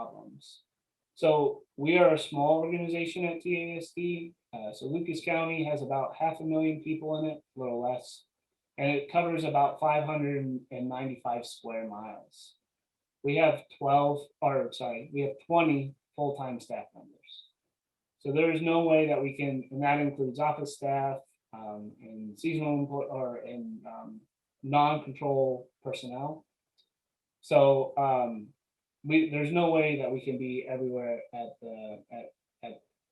problems. So we are a small organization at TASD. So Lucas County has about 500,000 people in it, a little less, and it covers about 595 square miles. We have 20 full-time staff members. So there is no way that we can, and that includes office staff, and seasonal or in non-control personnel. So there's no way that we can be everywhere at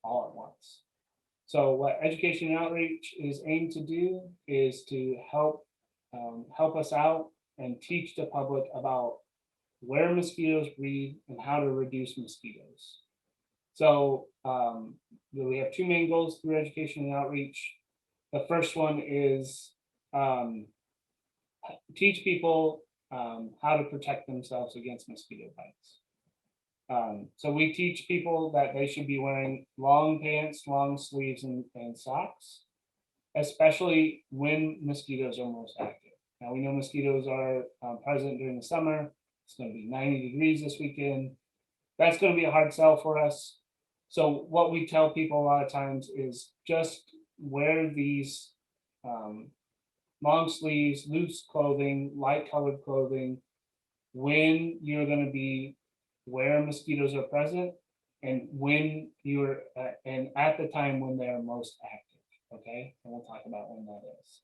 all at once. So what education and outreach is aimed to do is to help us out and teach the public about where mosquitoes breed and how to reduce mosquitoes. So we have two main goals through education and outreach. The first one is teach people how to protect themselves against mosquito bites. So we teach people that they should be wearing long pants, long sleeves, and socks, especially when mosquitoes are most active. Now we know mosquitoes are present during the summer. It's going to be 90 degrees this weekend. That's going to be a hard sell for us. So what we tell people a lot of times is just wear these long sleeves, loose clothing, light colored clothing when you're going to be where mosquitoes are present and when you're and at the time when they're most active. Okay, and we'll talk about when that is.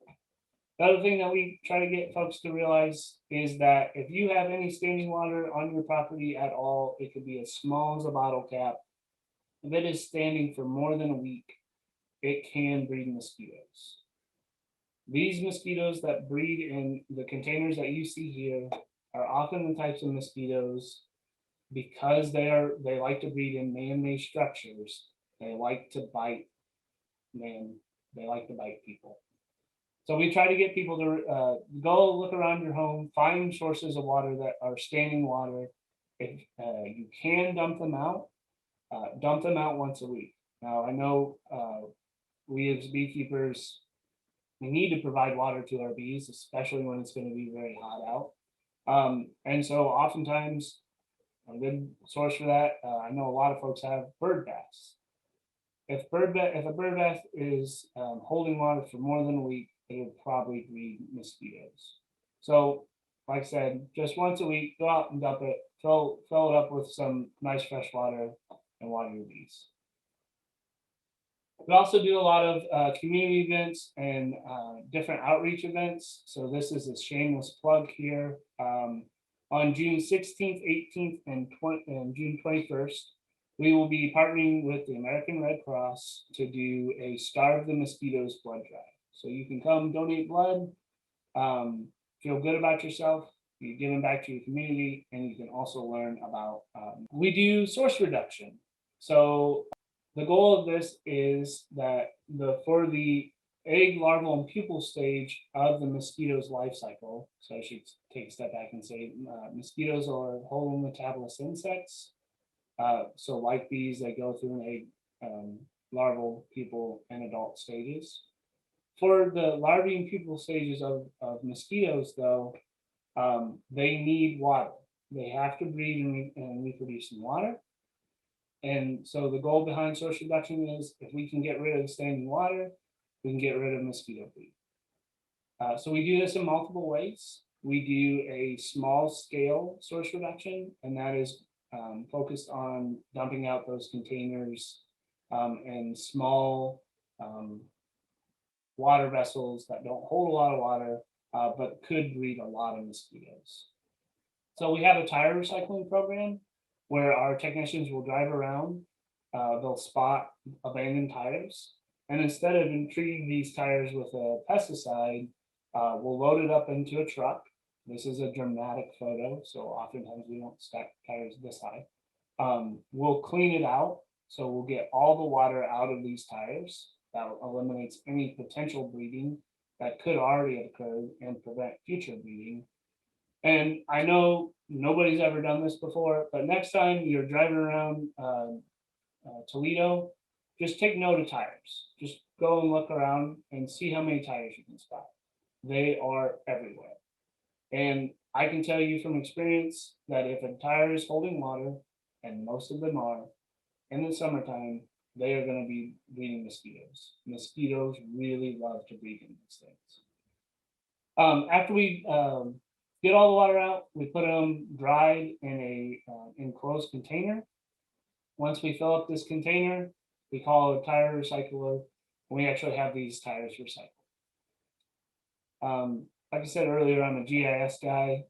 The other thing that we try to get folks to realize is that if you have any standing water on your property at all, it could be as small as a bottle cap. If it is standing for more than a week, it can breed mosquitoes. These mosquitoes that breed in the containers that you see here are often the types of mosquitoes because they like to breed in man-made structures. They like to bite they like to bite people. So we try to get people to go look around your home, find sources of water that are standing water. If you can dump them out once a week. Now I know we as beekeepers, we need to provide water to our bees, especially when it's going to be very hot out. And so oftentimes a good source for that, I know a lot of folks have bird baths. If a bird bath is holding water for more than a week, it would probably breed mosquitoes. So like I said, just once a week, go out and dump it, fill it up with some nice fresh water and water your bees. We also do a lot of community events and different outreach events. So this is a shameless plug here. On June 16th, 18th, and June 21st, we will be partnering with the American Red Cross to do a Starve the Mosquitoes blood drive. So you can come donate blood, feel good about yourself, you're giving back to your community, and you can also learn about, we do source reduction. So the goal of this is that for the egg, larval, and pupal stage of the mosquito's life cycle, so I should take a step back and say mosquitoes are whole metabolous insects. So like bees, they go through an egg, larval, pupal, and adult stages. For the larvae and pupal stages of mosquitoes, though, they need water. They have to breed and reproduce in water. And so the goal behind source reduction is if we can get rid of the standing water, we can get rid of mosquito breed. So we do this in multiple ways. We do a small scale source reduction, and that is focused on dumping out those containers in small water vessels that don't hold a lot of water, but could breed a lot of mosquitoes. So we have a tire recycling program where our technicians will drive around, they'll spot abandoned tires, and instead of treating these tires with a pesticide, we'll load it up into a truck. This is a dramatic photo, so oftentimes we don't stack tires this high. We'll clean it out, so we'll get all the water out of these tires. That eliminates any potential bleeding that could already have occurred and prevent future bleeding. And I know nobody's ever done this before, but next time you're driving around Toledo, just take note of tires. Just go and look around and see how many tires you can spot. They are everywhere. And I can tell you from experience that if a tire is holding water, and most of them are, in the summertime, they are going to be breeding mosquitoes. Mosquitoes really love to breed in these things. After we get all the water out, we put them dried in a enclosed container. Once we fill up this container, we call it a tire recycler, and we actually have these tires recycled. Like I said earlier, I'm a GIS guy,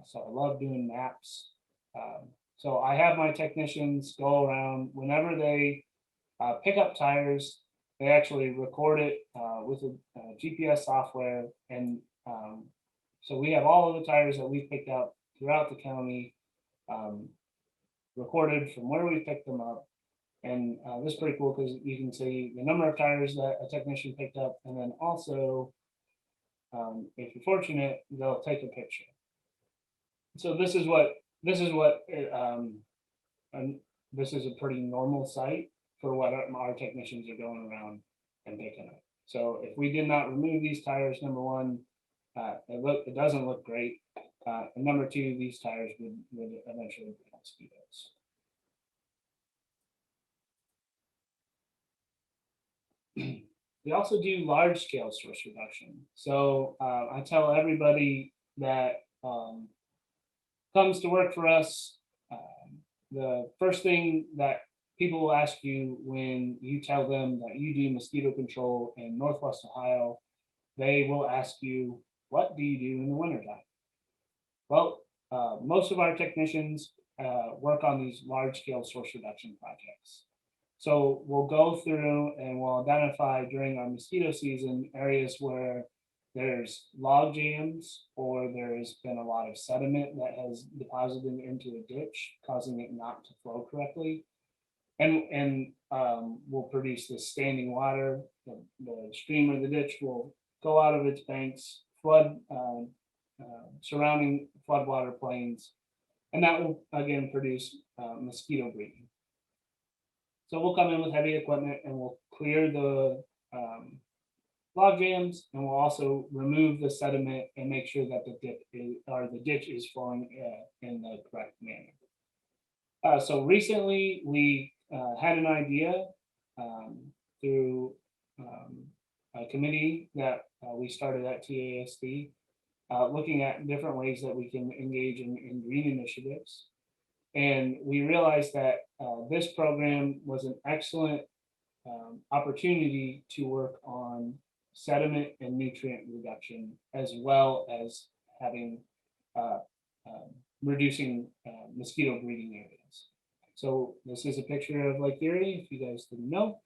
so I love doing maps. So I have my technicians go around whenever they pick up tires. They actually record it with a GPS software, and so we have all of the tires that we picked up throughout the county recorded from where we picked them up. And this is pretty cool because you can see the number of tires that a technician picked up, and then also, if you're fortunate, they'll take a picture. So this is a pretty normal site for what our technicians are going around and picking up. So if we did not remove these tires, number one, it doesn't look great. And number two, these tires would eventually be mosquitoes. We also do large scale source reduction. So I tell everybody that comes to work for us, the first thing that people will ask you when you tell them that you do mosquito control in Northwest Ohio, they will ask you, what do you do in the wintertime? Well, most of our technicians work on these large scale source reduction projects. So we'll go through and we'll identify during our mosquito season areas where there's log jams or there's been a lot of sediment that has deposited into a ditch, causing it not to flow correctly. And we'll produce this standing water. The stream or the ditch will go out of its banks, flood surrounding floodwater plains, and that will again produce mosquito breeding. So we'll come in with heavy equipment and we'll clear the log jams, and we'll also remove the sediment and make sure that the ditch is flowing in the correct manner. So recently we had an idea through a committee that we started at TASD, looking at different ways that we can engage in green initiatives. And we realized that this program was an excellent opportunity to work on sediment and nutrient reduction, as well as having reducing mosquito breeding areas. So this is a picture of Lake Erie, if you guys didn't know.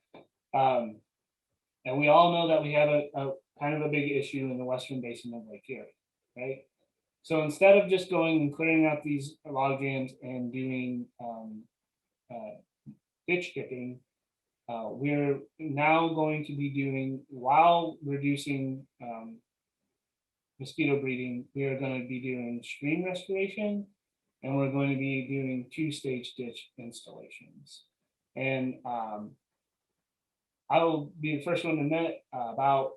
And we all know that we have a kind of a big issue in the western basin of Lake Erie, right? So instead of just going and clearing out these log jams and doing ditch dipping, we're now going to be doing, while reducing mosquito breeding, we are going to be doing stream restoration, and we're going to be doing 2-stage ditch installations. And I will be the first one to admit, about,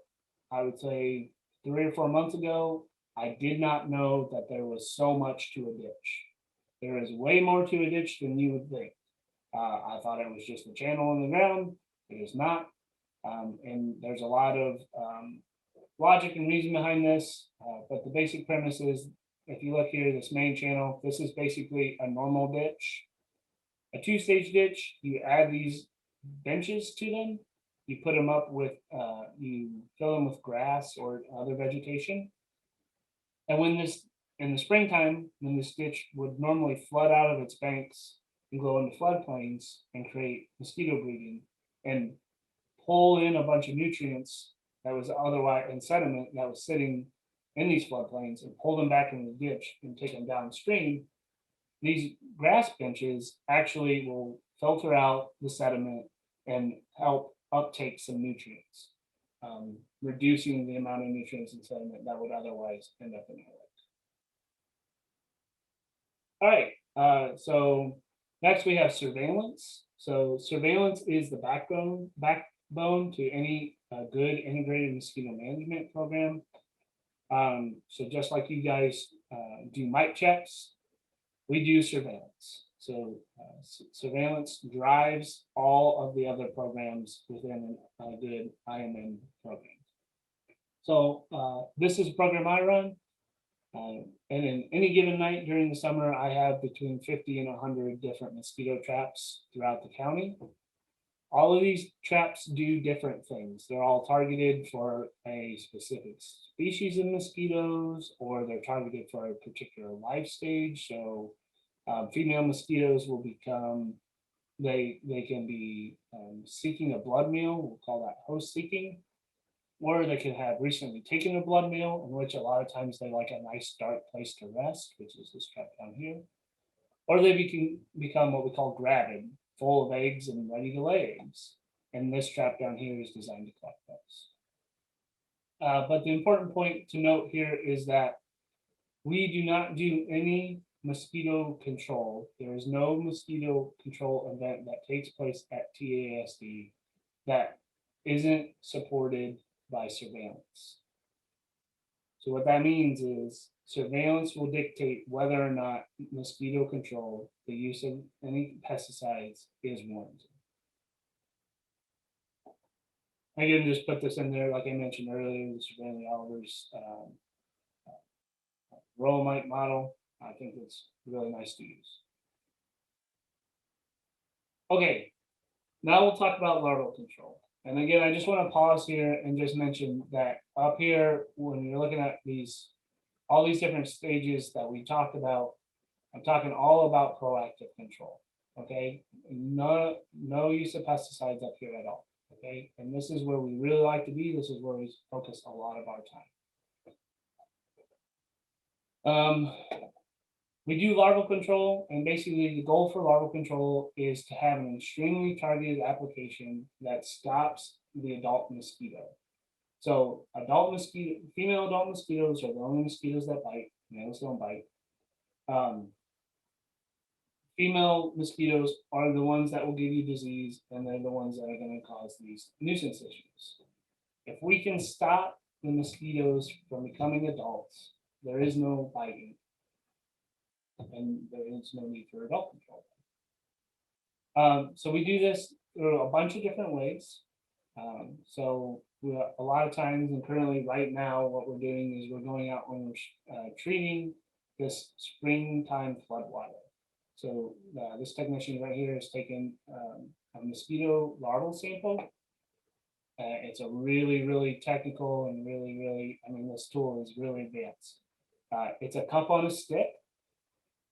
I would say 3 or 4 months ago, I did not know that there was so much to a ditch. There is way more to a ditch than you would think. I thought it was just a channel in the ground. It is not. And there's a lot of logic and reason behind this. But the basic premise is, if you look here, this main channel, this is basically a normal ditch. A 2-stage ditch, you add these benches to them. You put them up with, you fill them with grass or other vegetation. And when this, in the springtime, when this ditch would normally flood out of its banks and go into floodplains and create mosquito breeding and pull in a bunch of nutrients that was otherwise, and sediment that was sitting in these floodplains, and pull them back into the ditch and take them downstream, these grass benches actually will filter out the sediment and help uptake some nutrients, reducing the amount of nutrients and sediment that would otherwise end up in the lake. All right, so next we have surveillance. So surveillance is the backbone to any good integrated mosquito management program. So just like you guys do mite checks, we do surveillance. So surveillance drives all of the other programs within a good IMN program. So this is a program I run. And in any given night during the summer, I have between 50 and 100 different mosquito traps throughout the county. All of these traps do different things. They're all targeted for a specific species of mosquitoes, or they're targeted for a particular life stage. So female mosquitoes will become, they can be seeking a blood meal. We'll call that host seeking. Or they can have recently taken a blood meal, in which a lot of times they like a nice dark place to rest, which is this trap down here. Or they become what we call gravid, full of eggs and ready to lay eggs. And this trap down here is designed to collect those. But the important point to note here is that we do not do any mosquito control. There is no mosquito control event that takes place at TASD that isn't supported by surveillance. So what that means is surveillance will dictate whether or not mosquito control, the use of any pesticides, is warranted. Again, just put this in there, like I mentioned earlier, the surveillance Oliver's Rolomite model. I think it's really nice to use. Okay, now we'll talk about larval control. And again, I just want to pause here and just mention that up here, when you're looking at all these different stages that we talked about, I'm talking all about proactive control. Okay, no use of pesticides up here at all. Okay, and this is where we really like to be. This is where we focus a lot of our time. We do larval control, and basically the goal for larval control is to have an extremely targeted application that stops the adult mosquito. So female adult mosquitoes are the only mosquitoes that bite. Males don't bite. Female mosquitoes are the ones that will give you disease, and they're the ones that are going to cause these nuisance issues. If we can stop the mosquitoes from becoming adults, there is no biting, and there is no need for adult control. So we do this through a bunch of different ways. So a lot of times, and currently right now, what we're doing is we're going out when we're treating this springtime floodwater. So this technician right here has taken a mosquito larval sample. It's a really technical and really, I mean, this tool is really advanced. It's a cup on a stick.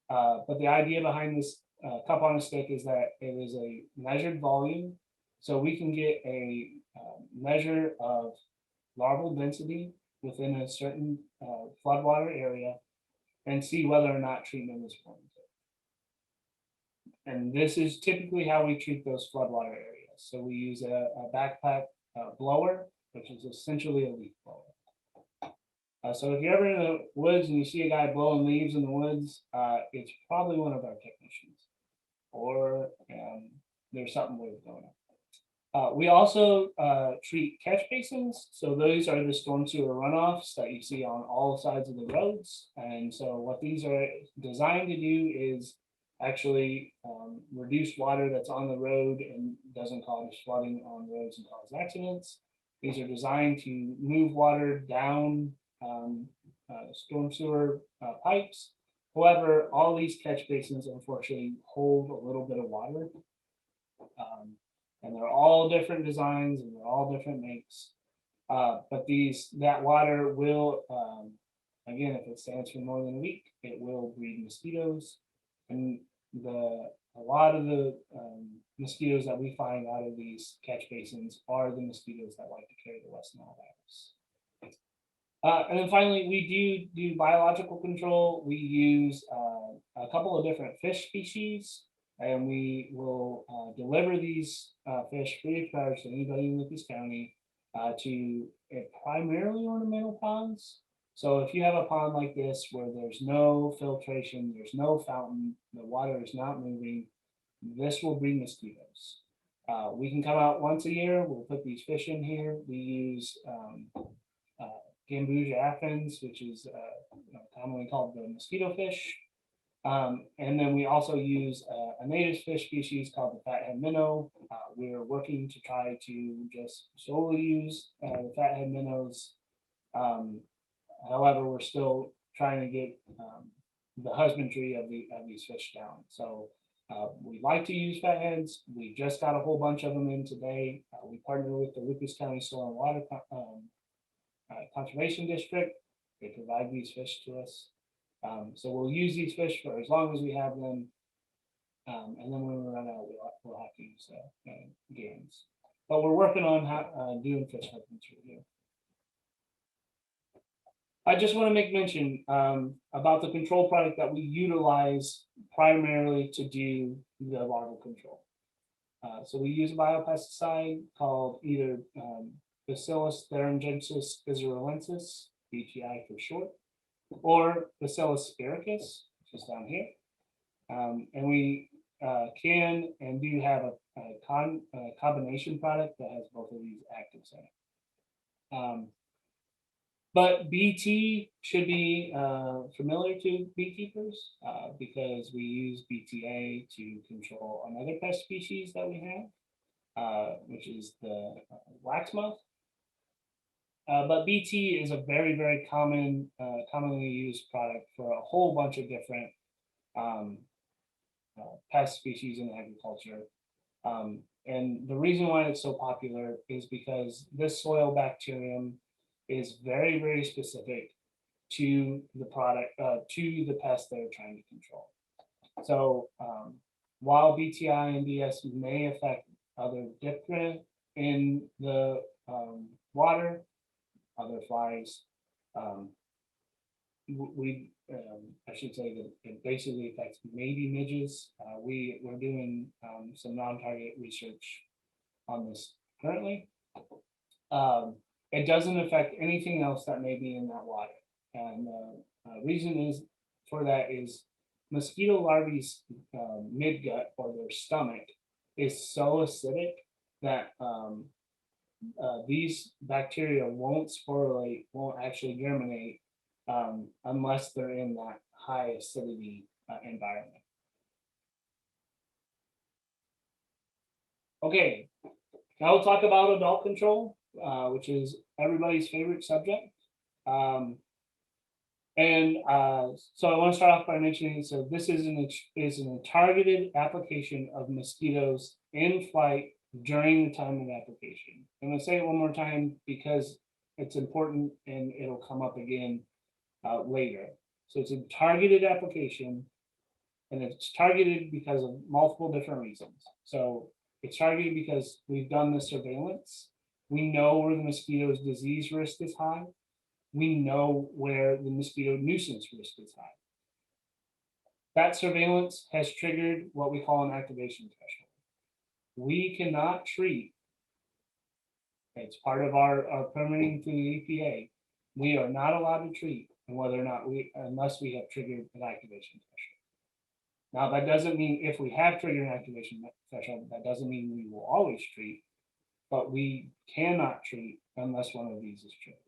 But the idea behind this cup on a stick is that it is a measured volume. So we can get a measure of larval density within a certain floodwater area and see whether or not treatment is warranted. And this is typically how we treat those floodwater areas. So we use a backpack blower, which is essentially a leaf blower. So if you're ever in the woods and you see a guy blowing leaves in the woods, it's probably one of our technicians, or there's something weird going on. We also treat catch basins. So those are the storm sewer runoffs that you see on all sides of the roads. And so what these are designed to do is actually reduce water that's on the road and doesn't cause flooding on roads and cause accidents. These are designed to move water down storm sewer pipes. However, all these catch basins unfortunately hold a little bit of water. And they're all different designs and they're all different makes. But that water will, again, if it stands for more than a week, it will breed mosquitoes. And a lot of the mosquitoes that we find out of these catch basins are the mosquitoes that like to carry the West Nile virus. And then finally, we do biological control. We use a couple of different fish species, and we will deliver these fish free of charge to anybody in Lucas County to primarily ornamental ponds. So if you have a pond like this where there's no filtration, there's no fountain, the water is not moving, this will breed mosquitoes. We can come out once a year. We'll put these fish in here. We use Gambusia affens, which is commonly called the mosquito fish. And then we also use a native fish species called the fathead minnow. We're working to try to just solely use the fathead minnows. However, we're still trying to get the husbandry of these fish down. So we like to use fatheads. We just got a whole bunch of them in today. We partner with the Lucas County Soil and Water Conservation District. They provide these fish to us. So we'll use these fish for as long as we have them. And then when we run out, we'll have to use games. But we're working on doing fish husbandry here. I just want to make mention about the control product that we utilize primarily to do the larval control. So we use a biopesticide called either Bacillus thuringiensis israelensis, BTI for short, or Bacillus spiricus, which is down here. And we can and do have a combination product that has both of these actives in it. But BT should be familiar to beekeepers because we use BTA to control another pest species that we have, which is the wax moth. But BT is a very, very commonly used product for a whole bunch of different pest species in agriculture. And the reason why it's so popular is because this soil bacterium is very, very specific to the product, to the pest they're trying to control. So while BTI and DS may affect other diptera in the water, other flies, I should say that it basically affects maybe midges. We're doing some non-target research on this currently. It doesn't affect anything else that may be in that water. And the reason is for that is mosquito larvae's midgut or their stomach is so acidic that these bacteria won't sporulate, won't actually germinate unless they're in that high acidity environment. Okay, now we'll talk about adult control, which is everybody's favorite subject. So I want to start off by mentioning, so this is a targeted application of mosquitoes in flight during the time of application. I'm going to say it one more time because it's important and it'll come up again later. So it's a targeted application, and it's targeted because of multiple different reasons. So it's targeted because we've done the surveillance. We know where the mosquito's disease risk is high. We know where the mosquito nuisance risk is high. That surveillance has triggered what we call an activation threshold. We cannot treat, it's part of our permitting through the EPA, we are not allowed to treat whether or not unless we have triggered an activation threshold. Now, that doesn't mean if we have triggered an activation threshold, that doesn't mean we will always treat, but we cannot treat unless one of these is triggered.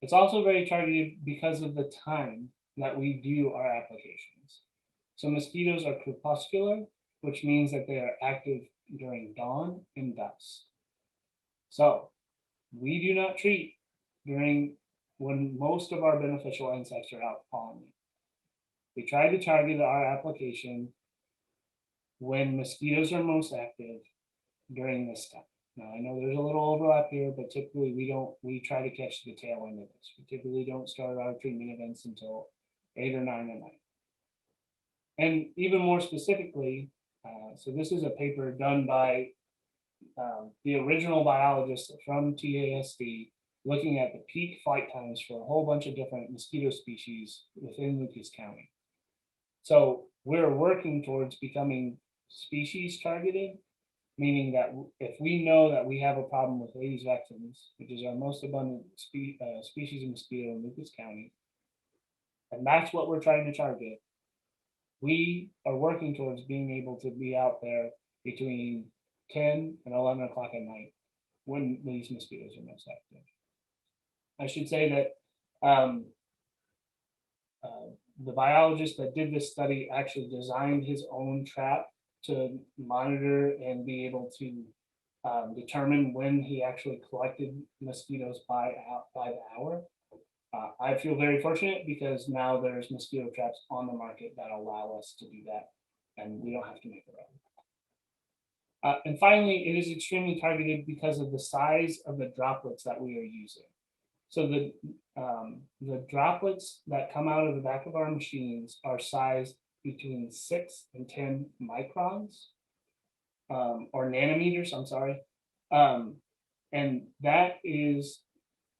It's also very targeted because of the time that we do our applications. So mosquitoes are crepuscular, which means that they are active during dawn and dusk. So we do not treat during when most of our beneficial insects are out pollinating. We try to target our application when mosquitoes are most active during this time. Now, I know there's a little overlap here, but typically we try to catch the tail end of this. We typically don't start our treatment events until 8 or 9 at night. And even more specifically, so this is a paper done by the original biologist from TASD, looking at the peak flight times for a whole bunch of different mosquito species within Lucas County. So we're working towards becoming species targeted, meaning that if we know that we have a problem with Aedes vectans, which is our most abundant species of mosquito in Lucas County, and that's what we're trying to target, we are working towards being able to be out there between 10 and 11 o'clock at night when these mosquitoes are most active. I should say that The biologist that did this study actually designed his own trap to monitor and be able to determine when he actually collected mosquitoes by the hour. I feel very fortunate because now there's mosquito traps on the market that allow us to do that, and we don't have to make our own. And finally, it is extremely targeted because of the size of the droplets that we are using. So the droplets that come out of the back of our machines are sized between 6 and 10 microns, or nanometers, I'm sorry. And that is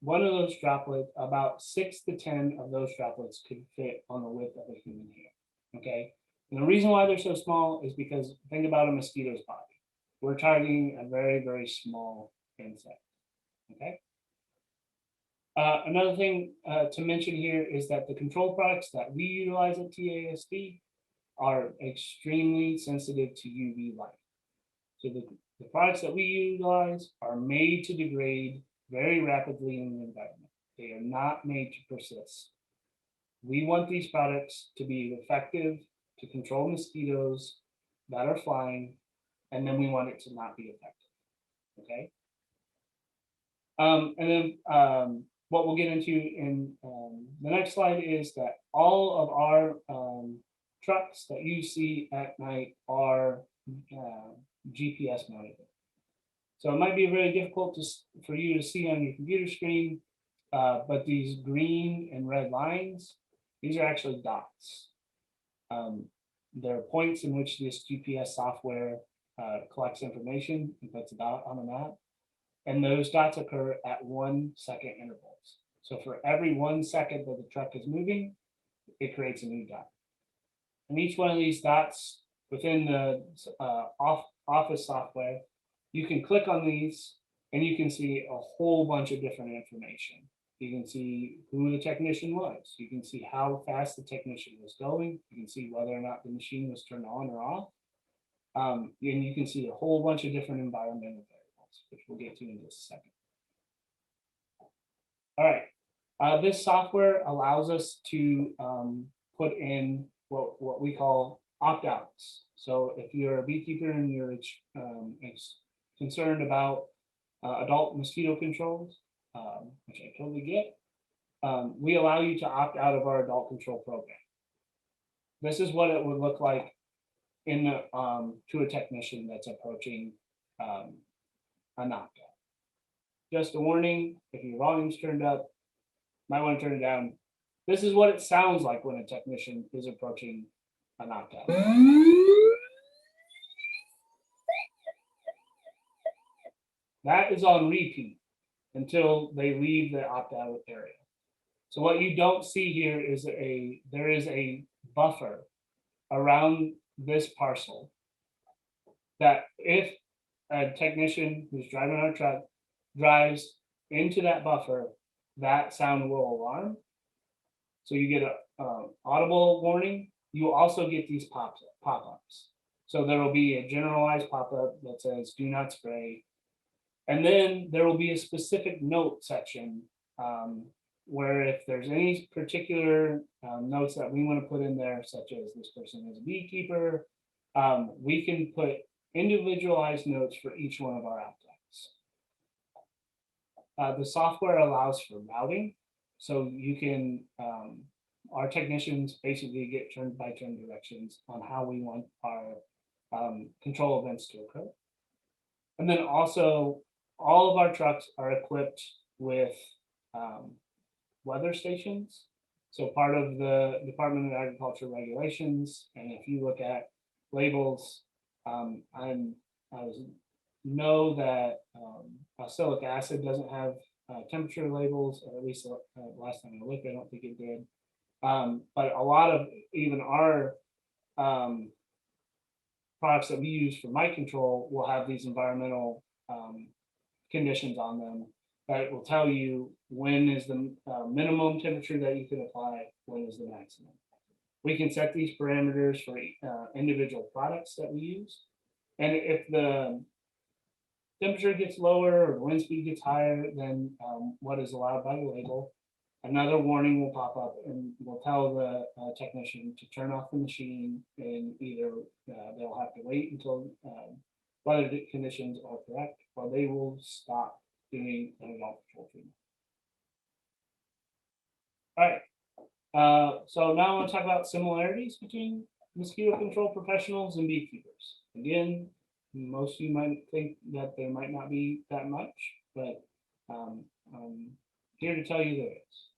one of those droplets, about 6 to 10 of those droplets could fit on the width of a human hair, okay? And the reason why they're so small is because think about a mosquito's body. We're targeting a very, very small insect, okay? Another thing to mention here is that the control products that we utilize at TASD are extremely sensitive to UV light. So the products that we utilize are made to degrade very rapidly in the environment. They are not made to persist. We want these products to be effective to control mosquitoes that are flying, and then we want it to not be effective, okay? And then what we'll get into in the next slide is that all of our trucks that you see at night are GPS monitored. So it might be very difficult for you to see on your computer screen, but these green and red lines, these are actually dots. There are points in which this GPS software collects information and puts a dot on a map. And those dots occur at 1 second intervals. So for every 1 second that the truck is moving, it creates a new dot. And each one of these dots within the office software, you can click on these and you can see a whole bunch of different information. You can see who the technician was. You can see how fast the technician was going. You can see whether or not the machine was turned on or off. And you can see a whole bunch of different environmental variables, which we'll get to in just a second. All right, this software allows us to put in what we call opt-outs. So if you're a beekeeper and you're concerned about adult mosquito controls, which I totally get, we allow you to opt out of our adult control program. This is what it would look like in the, to a technician that's approaching an opt-out. Just a warning, if your volume's turned up, might want to turn it down. This is what it sounds like when a technician is approaching an opt-out. That is on repeat until they leave the opt-out area. So what you don't see here is there is a buffer around this parcel that if a technician who's driving our truck drives into that buffer, that sound will alarm. So you get a audible warning. You will also get these pop-ups. So there will be a generalized pop-up that says do not spray. And then there will be a specific note section where if there's any particular notes that we want to put in there, such as this person is a beekeeper, we can put individualized notes for each one of our opt-outs. The software allows for routing. So you can, our technicians basically get turn-by-turn directions on how we want our control events to occur. And then also, all of our trucks are equipped with weather stations. So part of the Department of Agriculture regulations, and if you look at labels, I know that oxalic acid doesn't have temperature labels, or at least last time I looked, I don't think it did. But a lot of even our products that we use for mite control will have these environmental conditions on them that will tell you when is the minimum temperature that you can apply, when is the maximum. We can set these parameters for individual products that we use. And if the temperature gets lower or the wind speed gets higher than what is allowed by the label, another warning will pop up and will tell the technician to turn off the machine, and either they'll have to wait until weather conditions are correct, or they will stop doing animal control treatment. All right, so now I want to talk about similarities between mosquito control professionals and beekeepers. Again, most of you might think that there might not be that much, but I'm here to tell you there is.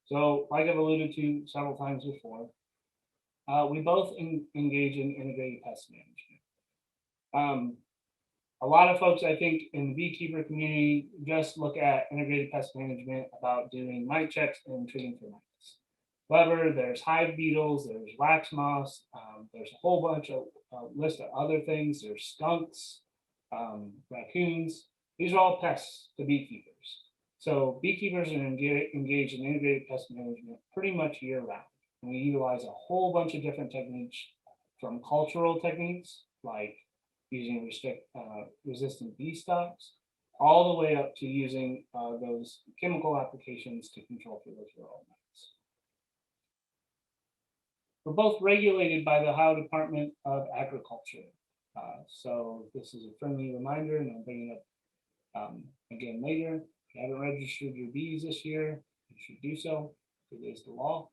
So, like I've alluded to several times before, we both engage in integrated pest management. A lot of folks, I think, in the beekeeper community just look at integrated pest management about doing mite checks and treating for mites. However, there's hive beetles, there's wax moths, there's a whole bunch of list of other things. There's skunks, raccoons. These are all pests to beekeepers. So beekeepers are engaged in integrated pest management pretty much year round. And we utilize a whole bunch of different techniques, from cultural techniques like using resistant bee stocks, all the way up to using those chemical applications to control for those rural mites. We're both regulated by the Ohio Department of Agriculture. So this is a friendly reminder, and I'll bring it up again later. If you haven't registered your bees this year, you should do so. It is the law.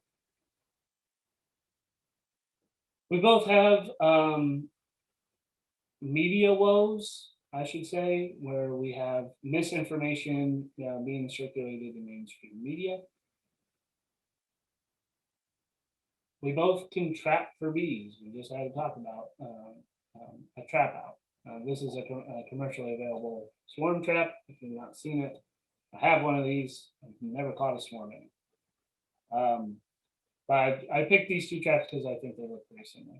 We both have media woes, I should say, where we have misinformation being circulated in mainstream media. We both can trap for bees. We just had to talk about a trap out. This is a commercially available swarm trap. If you've not seen it, I have one of these. I've never caught a swarm in it. But I picked these two traps because I think they look pretty similar.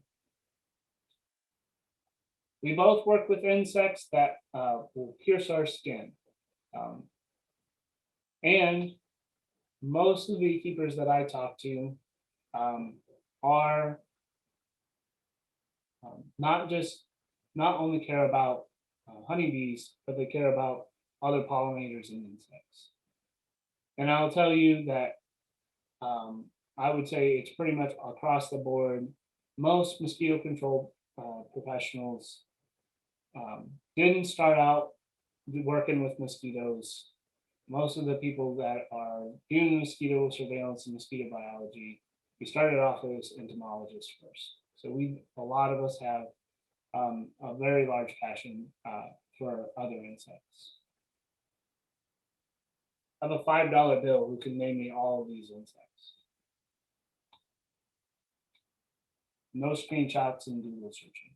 We both work with insects that will pierce our skin. And most of the beekeepers that I talk to are not only care about honeybees, but they care about other pollinators and insects. And I'll tell you that I would say it's pretty much across the board. Most mosquito control professionals didn't start out working with mosquitoes. Most of the people that are doing mosquito surveillance and mosquito biology, we started off as entomologists first. So a lot of us have a very large passion for other insects. I have a $5 bill who can name me all of these insects. No screenshots in Google searching.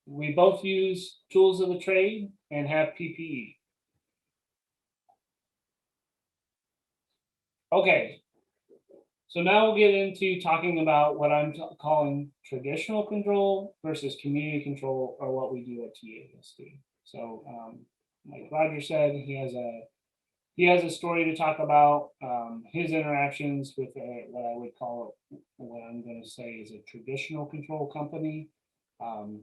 We both use tools of the trade and have PPE. Okay, so now we'll get into talking about what I'm calling traditional control versus community control, or what we do at TASD. So like Roger said, he has a story to talk about his interactions with what I would call, what I'm going to say is a traditional control company. And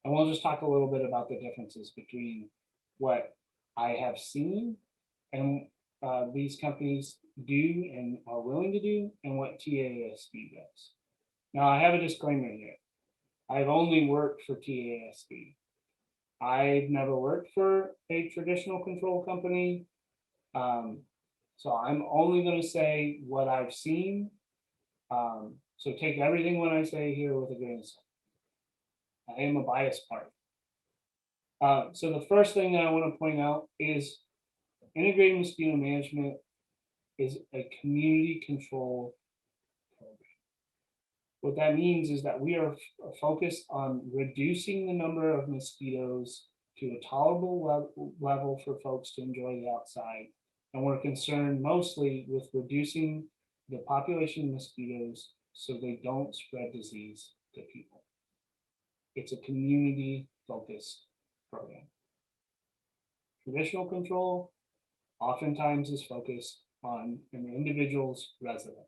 we'll just talk a little bit about the differences between what I have seen and these companies do and are willing to do, and what TASD does. Now, I have a disclaimer here. I've only worked for TASD. I've never worked for a traditional control company. So I'm only going to say what I've seen. So take everything when I say here with a grain of salt. I am a biased party. So the first thing that I want to point out is integrated mosquito management is a community control program. What that means is that we are focused on reducing the number of mosquitoes to a tolerable level for folks to enjoy the outside. And we're concerned mostly with reducing the population of mosquitoes so they don't spread disease to people. It's a community-focused program. Traditional control oftentimes is focused on an individual's residence.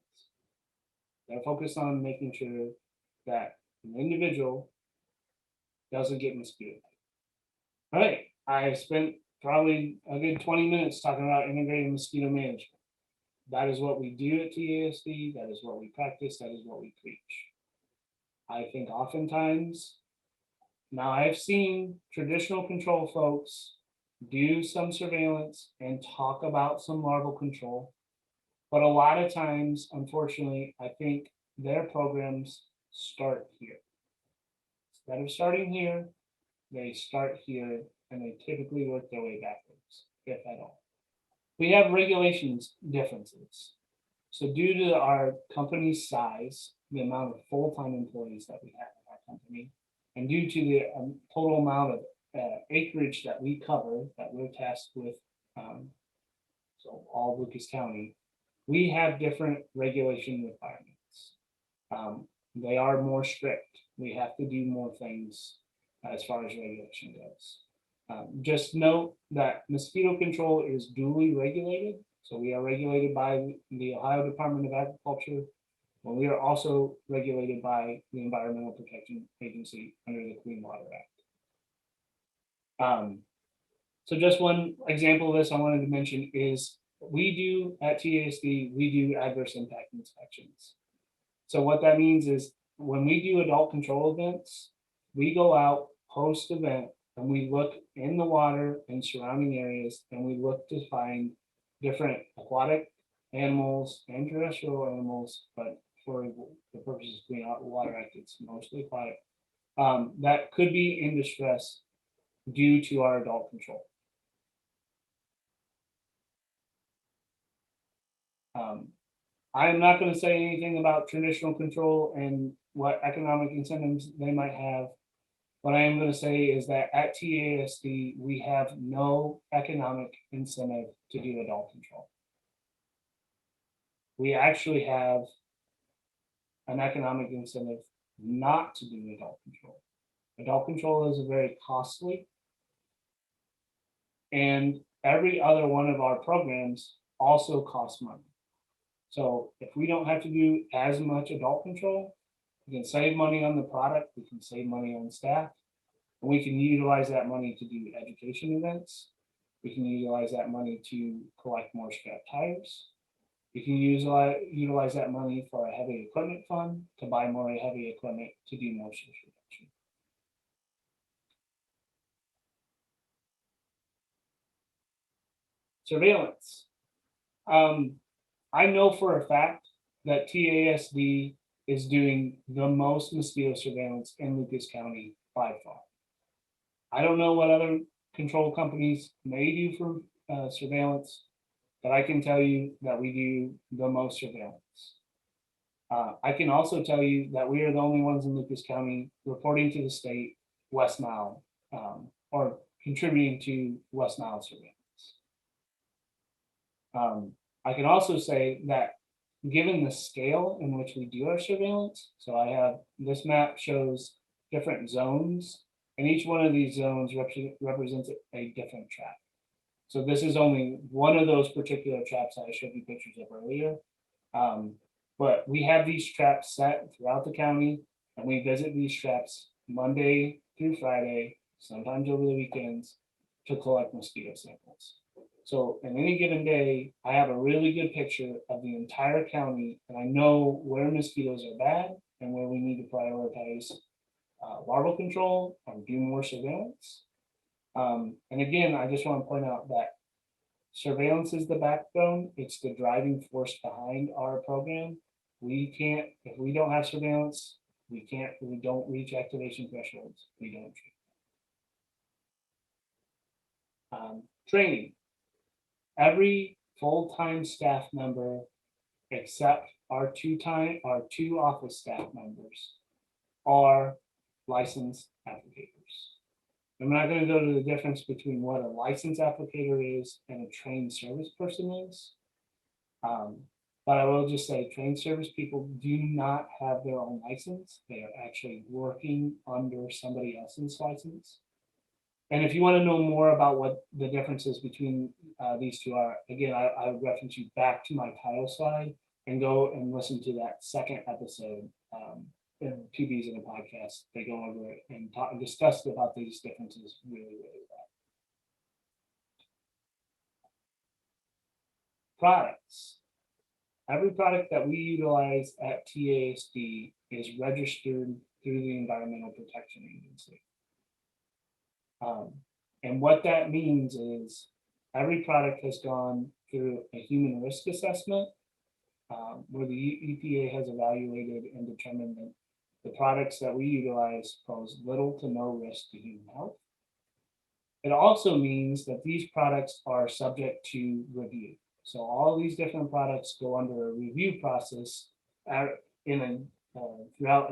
They're focused on making sure that an individual doesn't get mosquito bite. All right, I've spent probably a good 20 minutes talking about integrated mosquito management. That is what we do at TASD. That is what we practice. That is what we preach. I think oftentimes, now I've seen traditional control folks do some surveillance and talk about some larval control. But a lot of times, unfortunately, I think their programs start here. Instead of starting here, they start here and they typically work their way backwards, if at all. We have regulations differences. So due to our company's size, the amount of full-time employees that we have in our company, and due to the total amount of acreage that we cover, that we're tasked with, so all of Lucas County, we have different regulation requirements. They are more strict. We have to do more things as far as regulation goes. Just note that mosquito control is duly regulated. So we are regulated by the Ohio Department of Agriculture, but we are also regulated by the Environmental Protection Agency under the Clean Water Act. So just one example of this I wanted to mention is we do at TASD, we do adverse impact inspections. So what that means is when we do adult control events, we go out post-event and we look in the water and surrounding areas and we look to find different aquatic animals and terrestrial animals, but for the purposes of Clean Water Act, it's mostly aquatic, that could be in distress due to our adult control. I am not going to say anything about traditional control and what economic incentives they might have. What I am going to say is that at TASD, we have no economic incentive to do adult control. We actually have an economic incentive not to do adult control. Adult control is very costly, and every other one of our programs also costs money. So if we don't have to do as much adult control, we can save money on the product, we can save money on staff, and we can utilize that money to do education events. We can utilize that money to collect more scrap tires. We can utilize that money for a heavy equipment fund to buy more heavy equipment to do more social reduction. Surveillance. I know for a fact that TASD is doing the most mosquito surveillance in Lucas County by far. I don't know what other control companies may do for surveillance, but I can tell you that we do the most surveillance. I can also tell you that we are the only ones in Lucas County reporting to the state West Nile or contributing to West Nile surveillance. I can also say that given the scale in which we do our surveillance, so I have this map shows different zones, and each one of these zones represents a different trap. So this is only one of those particular traps that I showed you pictures of earlier. But we have these traps set throughout the county, and we visit these traps Monday through Friday, sometimes over the weekends, to collect mosquito samples. So in any given day, I have a really good picture of the entire county, and I know where mosquitoes are bad and where we need to prioritize larval control and do more surveillance. And again, I just want to point out that surveillance is the backbone. It's the driving force behind our program. We can't, if we don't have surveillance, we don't reach activation thresholds. We don't treat. Training. Every full-time staff member except our two office staff members are licensed applicators. I'm not going to go to the difference between what a licensed applicator is and a trained service person is. But I will just say trained service people do not have their own license. They are actually working under somebody else's license. And if you want to know more about what the differences between these two are, again, I would reference you back to my title slide and go and listen to that second episode. In PBs in a podcast, they go over it and discuss about these differences really, really products. Every product that we utilize at TASD is registered through the Environmental Protection Agency. And what that means is every product has gone through a human risk assessment where the EPA has evaluated and determined that the products that we utilize pose little to no risk to human health. It also means that these products are subject to review. So all these different products go under a review process throughout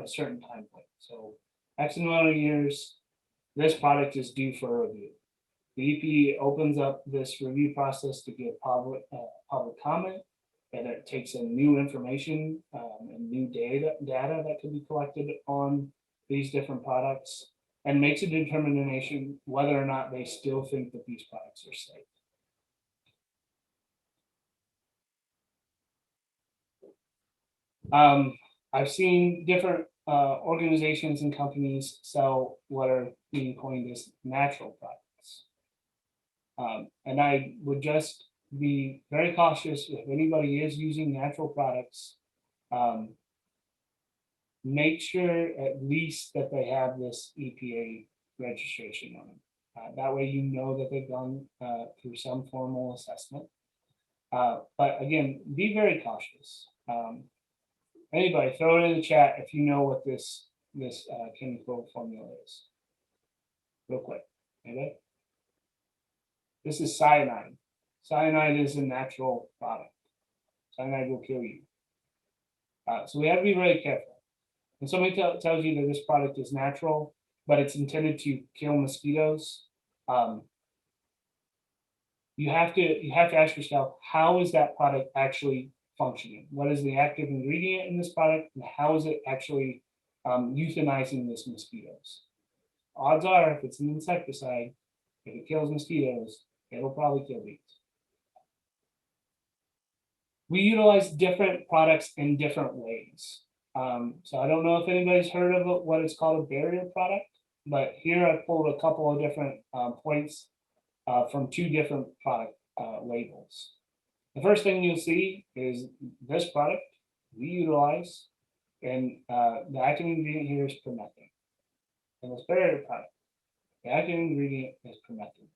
a certain time point. So X amount of years, this product is due for a review. The EPA opens up this review process to give public comment, and it takes in new information and new data that can be collected on these different products and makes a determination whether or not they still think that these products are safe. I've seen different organizations and companies sell what are being coined as natural products. And I would just be very cautious if anybody is using natural products. Make sure at least that they have this EPA registration on them. That way you know that they've gone through some formal assessment. But again, be very cautious. Anybody throw it in the chat if you know what this chemical formula is. Real quick. Anybody? This is cyanide. Cyanide is a natural product. Cyanide will kill you. So we have to be really careful. When somebody tells you that this product is natural, but it's intended to kill mosquitoes, you have to ask yourself, how is that product actually functioning? What is the active ingredient in this product, and how is it actually euthanizing these mosquitoes? Odds are, if it's an insecticide, if it kills mosquitoes, it'll probably kill bees. We utilize different products in different ways. So I don't know if anybody's heard of what is called a barrier product, but here I pulled a couple of different points from two different product labels. The first thing you'll see is this product we utilize, and the active ingredient here is permethrin. And this barrier product, the active ingredient is permethrin.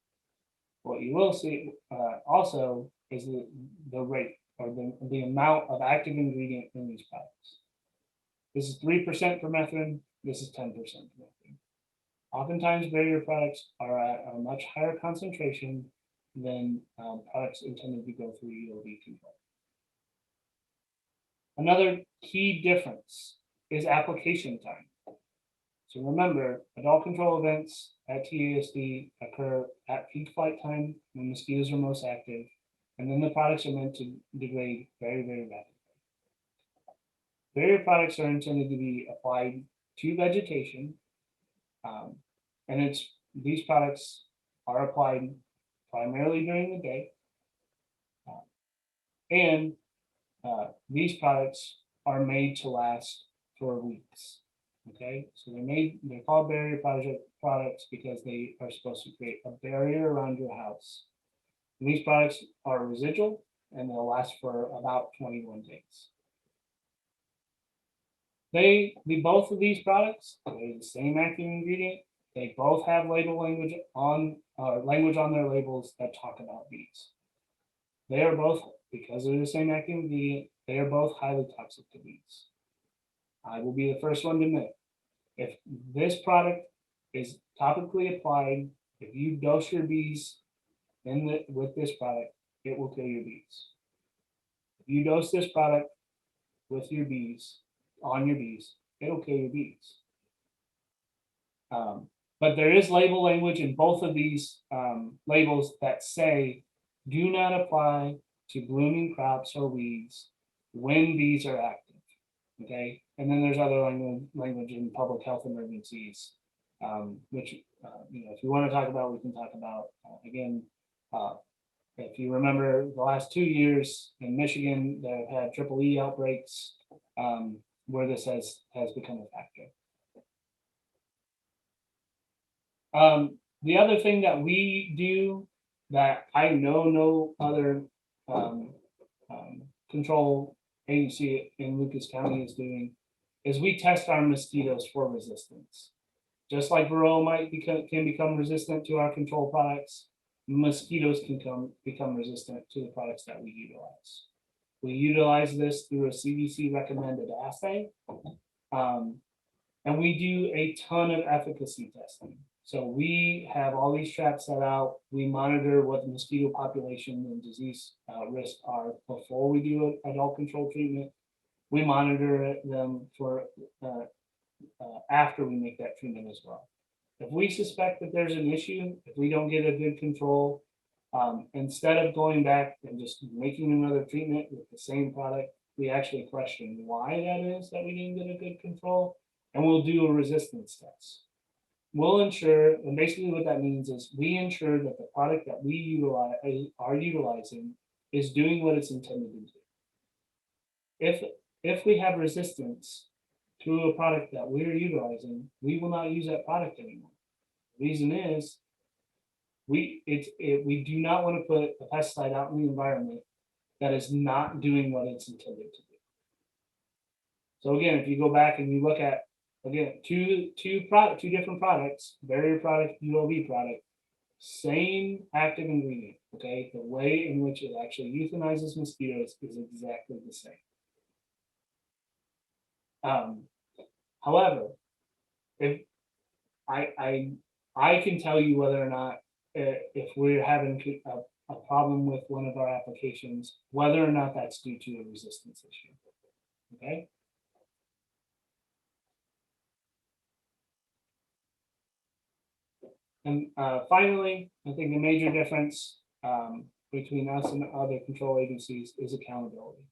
What you will see also is the rate or the amount of active ingredient in these products. This is 3% permethrin, this is 10% permethrin. Oftentimes barrier products are at a much higher concentration than products intended to go through EOD control. Another key difference is application time. So remember, adult control events at TASD occur at peak flight time when mosquitoes are most active, and then the products are meant to degrade very, very rapidly. Barrier products are intended to be applied to vegetation, and these products are applied primarily during the day, and these products are made to last for weeks. Okay, so they're called barrier products because they are supposed to create a barrier around your house. And these products are residual and they'll last for about 21 days. Both of these products, they're the same active ingredient. They both have label language on their labels that talk about bees. They are both, because they're the same active ingredient, they are both highly toxic to bees. I will be the first one to admit, if this product is topically applied, if you dose your bees with this product, it will kill your bees. If you dose this product with your bees, on your bees, it'll kill your bees. But there is label language in both of these labels that say, do not apply to blooming crops or weeds when bees are active. Okay, and then there's other language in public health emergencies, which if you want to talk about, we can talk about. Again, if you remember the last 2 years in Michigan, they've had EEE outbreaks where this has become a factor. The other thing that we do that I know no other control agency in Lucas County is doing is we test our mosquitoes for resistance. Just like Varroa can become resistant to our control products, mosquitoes can become resistant to the products that we utilize. We utilize this through a CDC recommended assay. And we do a ton of efficacy testing. So we have all these traps set out. We monitor what the mosquito population and disease risk are before we do adult control treatment. We monitor them for after we make that treatment as well. If we suspect that there's an issue, if we don't get a good control, instead of going back and just making another treatment with the same product, we actually question why that is that we didn't get a good control, and we'll do a resistance test. We'll ensure, and basically what that means is we ensure that the product that we are utilizing is doing what it's intended to do. If we have resistance to a product that we're utilizing, we will not use that product anymore. The reason is we do not want to put a pesticide out in the environment that is not doing what it's intended to do. So again, if you go back and you look at, again, two different products, barrier product, ULV product, same active ingredient, okay? The way in which it actually euthanizes mosquitoes is exactly the same. However, if I can tell you whether or not if we're having a problem with one of our applications, whether or not that's due to a resistance issue. Okay. And finally, I think the major difference between us and other control agencies is accountability.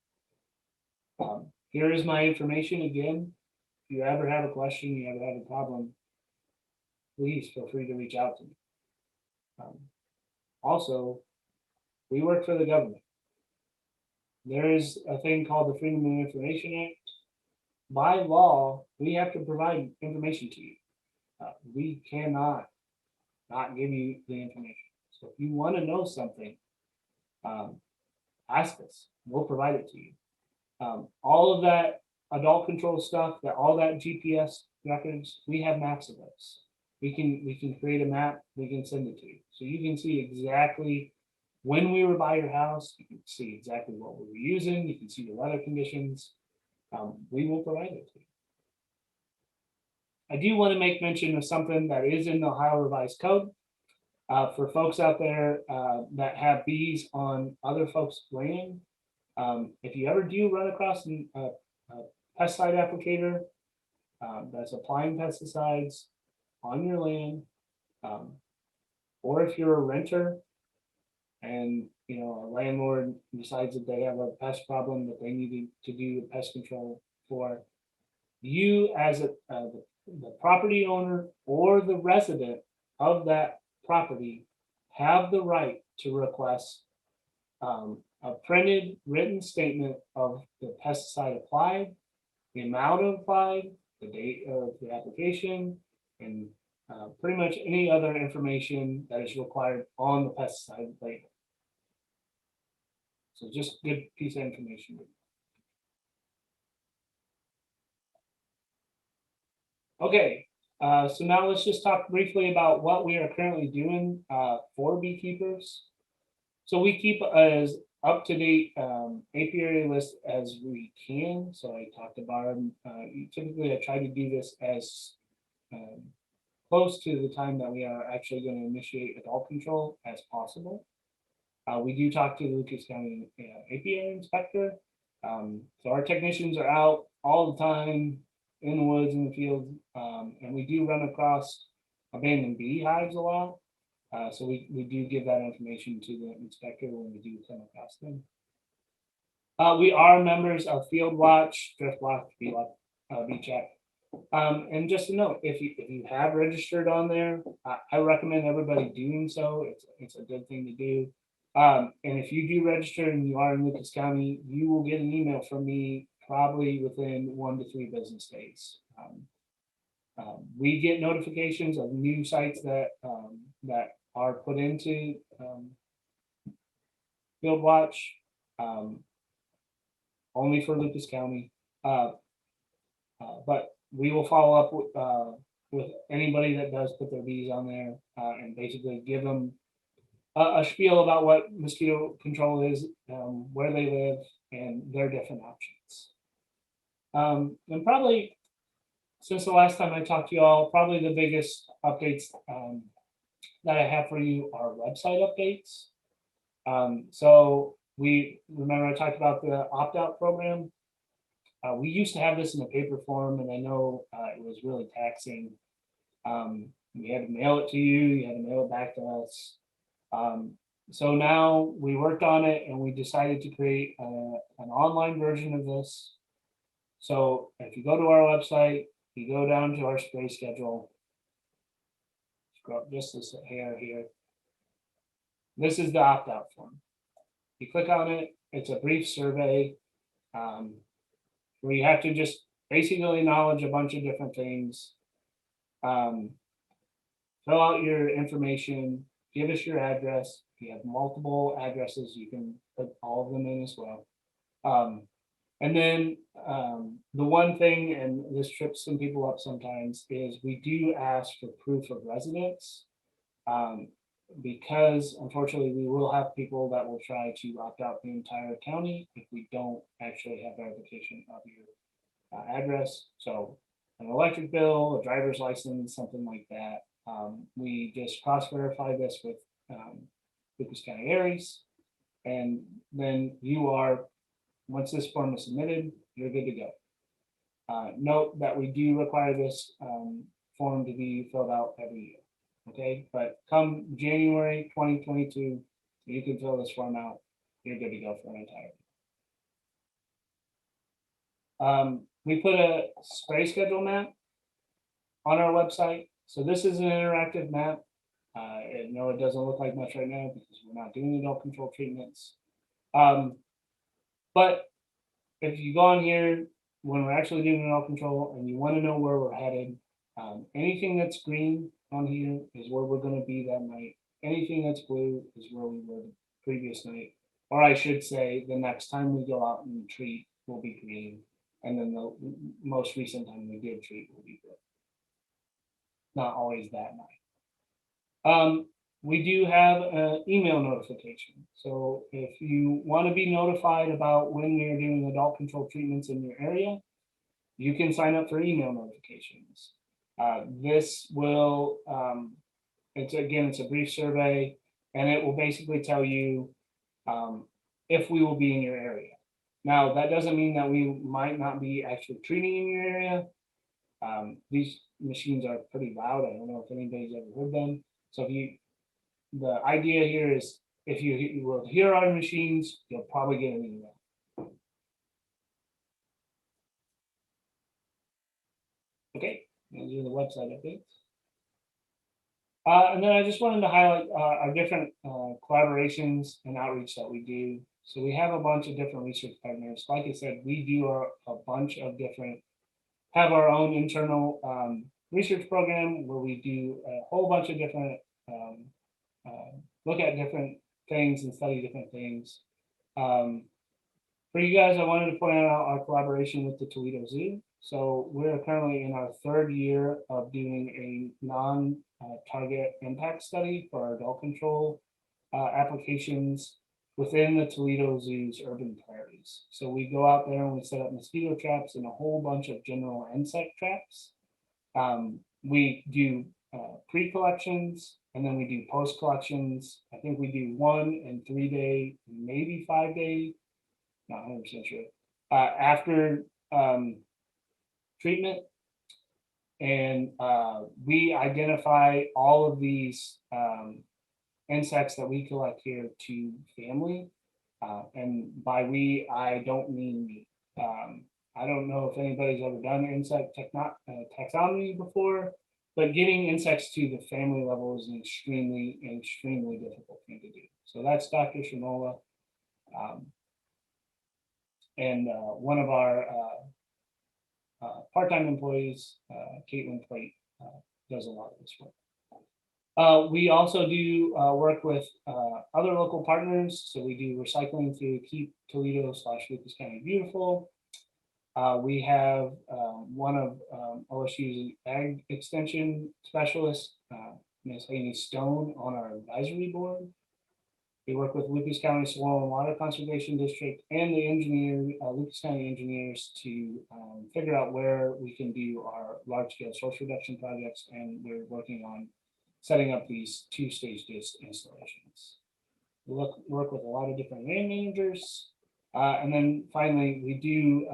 Here is my information again. If you ever have a question, you ever have a problem, please feel free to reach out to me. Also, we work for the government. There is a thing called the Freedom of Information Act. By law, we have to provide information to you. We cannot not give you the information. So if you want to know something, ask us. We'll provide it to you. All of that adult control stuff, all that GPS records, we have maps of those. We can create a map. We can send it to you, so you can see exactly when we were by your house. You can see exactly what we were using. You can see the weather conditions. We will provide it to you. I do want to make mention of something that is in the Ohio Revised Code. For folks out there that have bees on other folks' land, if you ever do run across a pesticide applicator that's applying pesticides on your land, or if you're a renter and a landlord decides that they have a pest problem that they need to do the pest control for, you as the property owner or the resident of that property have the right to request a printed written statement of the pesticide applied, the amount applied, the date of the application, and pretty much any other information that is required on the pesticide label. So just a good piece of information. Okay, so now let's just talk briefly about what we are currently doing for beekeepers. So we keep as up-to-date apiary list as we can. So I talked about typically I try to do this as close to the time that we are actually going to initiate adult control as possible. We do talk to the Lucas County apiary inspector. So our technicians are out all the time in the woods, in the field, and we do run across abandoned beehives a lot. So we do give that information to the inspector when we do come across them. We are members of Field Watch, Drift Watch, Bee Check. And just to note, if you have registered on there, I recommend everybody doing so. It's a good thing to do. And if you do register and you are in Lucas County, you will get an email from me probably within 1 to 3 business days. We get notifications of new sites that are put into Field Watch. only for Lucas County. But we will follow up with anybody that does put their bees on there, and basically give them a spiel about what mosquito control is, where they live, and their different options. And probably since the last time I talked to you all, probably the biggest updates that I have for you are website updates. So we remember I talked about the opt-out program. We used to have this in a paper form, and I know it was really taxing. We had to mail it to you, you had to mail it back to us. So now we worked on it and we decided to create an online version of this. So if you go to our website, you go down to our spray schedule, scroll up just this hair here. This is the opt-out form. You click on it, it's a brief survey where you have to just basically acknowledge a bunch of different things. Fill out your information, give us your address. If you have multiple addresses, you can put all of them in as well. And then the one thing, and this trips some people up sometimes, is we do ask for proof of residence, because unfortunately we will have people that will try to opt out the entire county if we don't actually have verification of your address. So an electric bill, a driver's license, something like that. We just cross-verify this with Lucas County Aries, and then you are, once this form is submitted, you're good to go. Note that we do require this form to be filled out every year. Okay, but come January 2022, you can fill this form out. You're good to go for an entire year. We put a spray schedule map on our website. So this is an interactive map. No, it doesn't look like much right now because we're not doing adult control treatments. But if you go on here, when we're actually doing adult control and you want to know where we're headed, anything that's green on here is where we're going to be that night. Anything that's blue is where we were the previous night. Or I should say, the next time we go out and treat will be green. And then the most recent time we did treat will be blue. Not always that night. We do have an email notification. So if you want to be notified about when we are doing adult control treatments in your area, you can sign up for email notifications. This will, it's a brief survey, and it will basically tell you if we will be in your area. Now, that doesn't mean that we might not be actually treating in your area. These machines are pretty loud. I don't know if anybody's ever heard them. So the idea here is if you will hear our machines, you'll probably get an email. Okay, those are the website updates. And then I just wanted to highlight our different collaborations and outreach that we do. So we have a bunch of different research partners. Like I said, we do a bunch of different, have our own internal research program where we do a whole bunch of different, look at different things and study different things. For you guys, I wanted to point out our collaboration with the Toledo Zoo. So we're currently in our third year of doing a non-target impact study for our adult control applications within the Toledo Zoo's urban prairies. So we go out there and we set up mosquito traps and a whole bunch of general insect traps. We do pre-collections, and then we do post-collections. I think we do 1 and 3 day, maybe 5 day, not 100% sure, after treatment. And we identify all of these insects that we collect here to family. And by we, I don't mean me. I don't know if anybody's ever done insect taxonomy before, but getting insects to the family level is an extremely difficult thing to do. So that's Dr. Shimola. And one of our part-time employees, Caitlin Plate, does a lot of this work. We also do work with other local partners. So we do recycling through Keep Toledo / Lucas County Beautiful. We have one of OSU's ag extension specialist, Ms. Amy Stone, on our advisory board. We work with Lucas County Soil and Water Conservation District and the Lucas County engineers to figure out where we can do our large-scale source reduction projects, and we're working on setting up these 2-stage installations. We work with a lot of different land managers, and then finally we do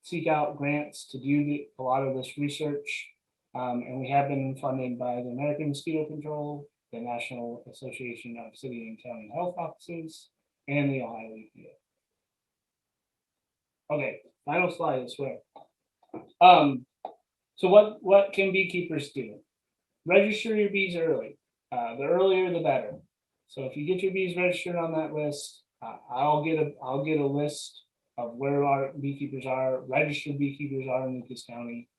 seek out grants to do a lot of this research, and we have been funded by the American Mosquito Control, the National Association of City and County Health Offices, and the Ohio EPA. Okay, final slide, I swear. So what can beekeepers do? Register your bees early. The earlier, the better. So if you get your bees registered on that list, I'll get a list of where our beekeepers are, registered beekeepers are in Lucas County,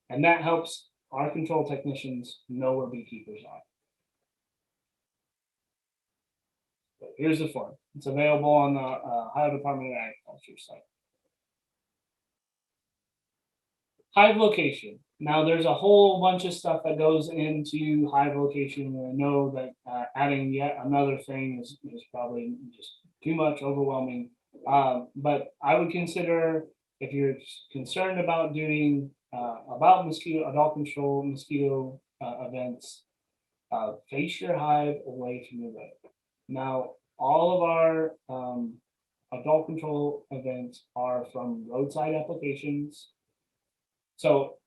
and that helps our control technicians know where beekeepers are. Here's the form. It's available on the Ohio Department of Agriculture site. Hive location. Now there's a whole bunch of stuff that goes into hive location. I know that adding yet another thing is probably just too much, overwhelming. But I would consider, if you're concerned about doing about adult control mosquito events, face your hive away from the road. Now, all of our adult control events are from roadside applications. So,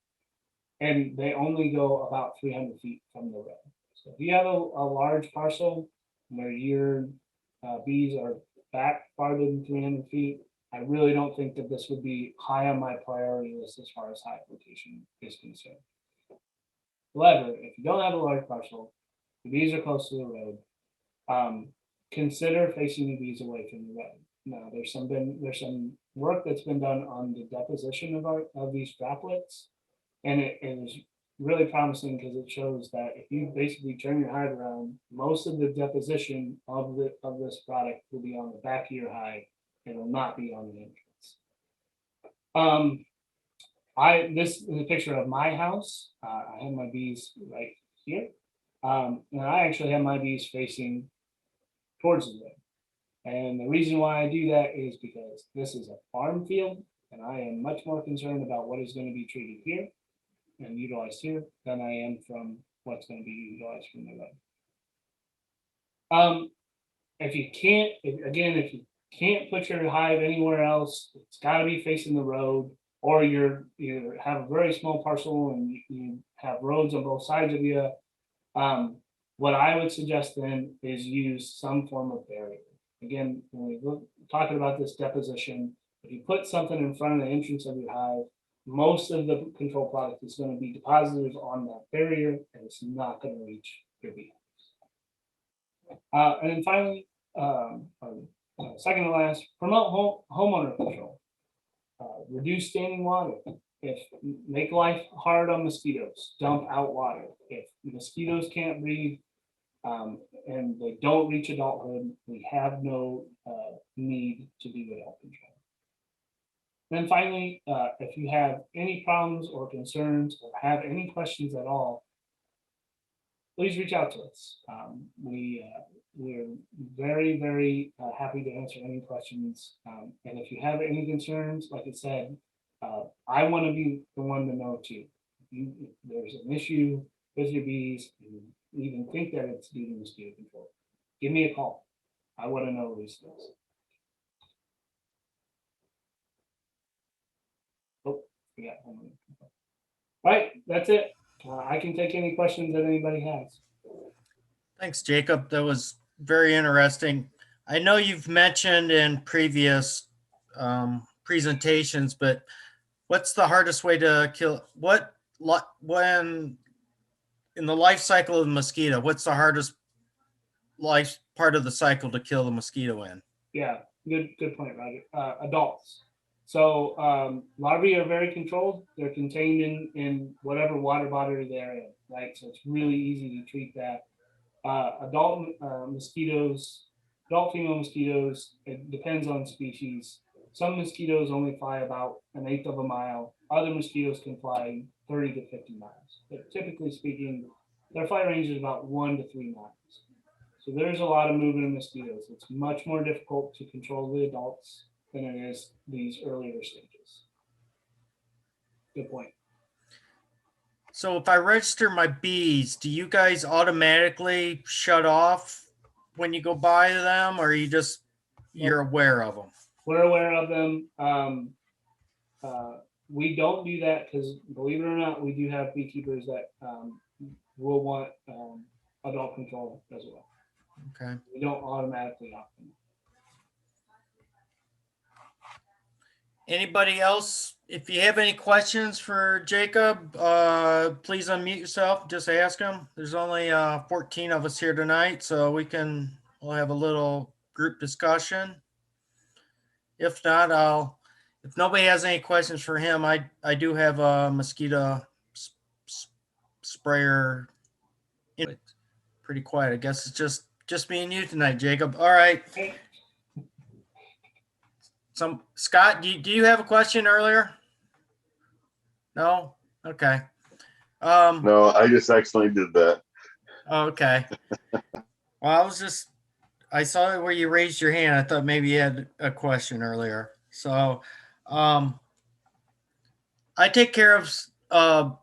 and they only go about 300 feet from the road. So if you have a large parcel where your bees are back farther than 300 feet, I really don't think that this would be high on my priority list as far as hive location is concerned. However, if you don't have a large parcel, the bees are close to the road, consider facing the bees away from the road. Now, there's some work that's been done on the deposition of these droplets, and it is really promising because it shows that if you basically turn your hive around, most of the deposition of this product will be on the back of your hive. It will not be on the entrance. This is a picture of my house. I have my bees right here, and I actually have my bees facing towards the road. And the reason why I do that is because this is a farm field, and I am much more concerned about what is going to be treated here and utilized here than I am from what's going to be utilized from the road. If you can't put your hive anywhere else, it's got to be facing the road, or you have a very small parcel and you have roads on both sides of you. What I would suggest then is use some form of barrier. Again, when we're talking about this deposition, if you put something in front of the entrance of your hive, most of the control product is going to be deposited on that barrier, and it's not going to reach your beehives. And then finally, second to last, promote homeowner control. Reduce standing water. Make life hard on mosquitoes, dump out water. If mosquitoes can't breathe, and they don't reach adulthood, we have no need to do adult control. Then finally, if you have any problems or concerns or have any questions at all, please reach out to us. We're very, very happy to answer any questions. And if you have any concerns, like I said, I want to be the one to know too. If there's an issue with your bees, and you even think that it's due to mosquito control, give me a call. I want to know these things. Oh, we got one. Right, that's it. I can take any questions that anybody has. Thanks, Jacob. That was very interesting. I know you've mentioned in previous presentations, but what's the hardest way to kill? When in the life cycle of the mosquito, what's the hardest life part of the cycle to kill the mosquito in? Yeah, good point, Roger. Adults. So larvae are very controlled. They're contained in whatever water body they're in, right? So it's really easy to treat that. Adult mosquitoes, adult female mosquitoes, it depends on species. Some mosquitoes only fly about 1/8 of a mile. Other mosquitoes can fly 30 to 50 miles. But typically speaking, their flight range is about 1 to 3 miles. So there's a lot of movement of mosquitoes. It's much more difficult to control the adults than it is these earlier stages. Good point. So if I register my bees, do you guys automatically shut off when you go by them, or you're aware of them? We're aware of them. We don't do that because, believe it or not, we do have beekeepers that will want adult control as well. Okay. We don't automatically opt them. Anybody else? If you have any questions for Jacob, please unmute yourself. Just ask him. There's only 14 of us here tonight, so we'll have a little group discussion. If not, if nobody has any questions for him, I do have a mosquito sprayer. It's pretty quiet. I guess it's just me and you tonight, Jacob. All right. Okay. Scott, do you have a question earlier? No? Okay. No, I just accidentally did that. Okay. Well, I saw where you raised your hand. I thought maybe you had a question earlier. So, I take care of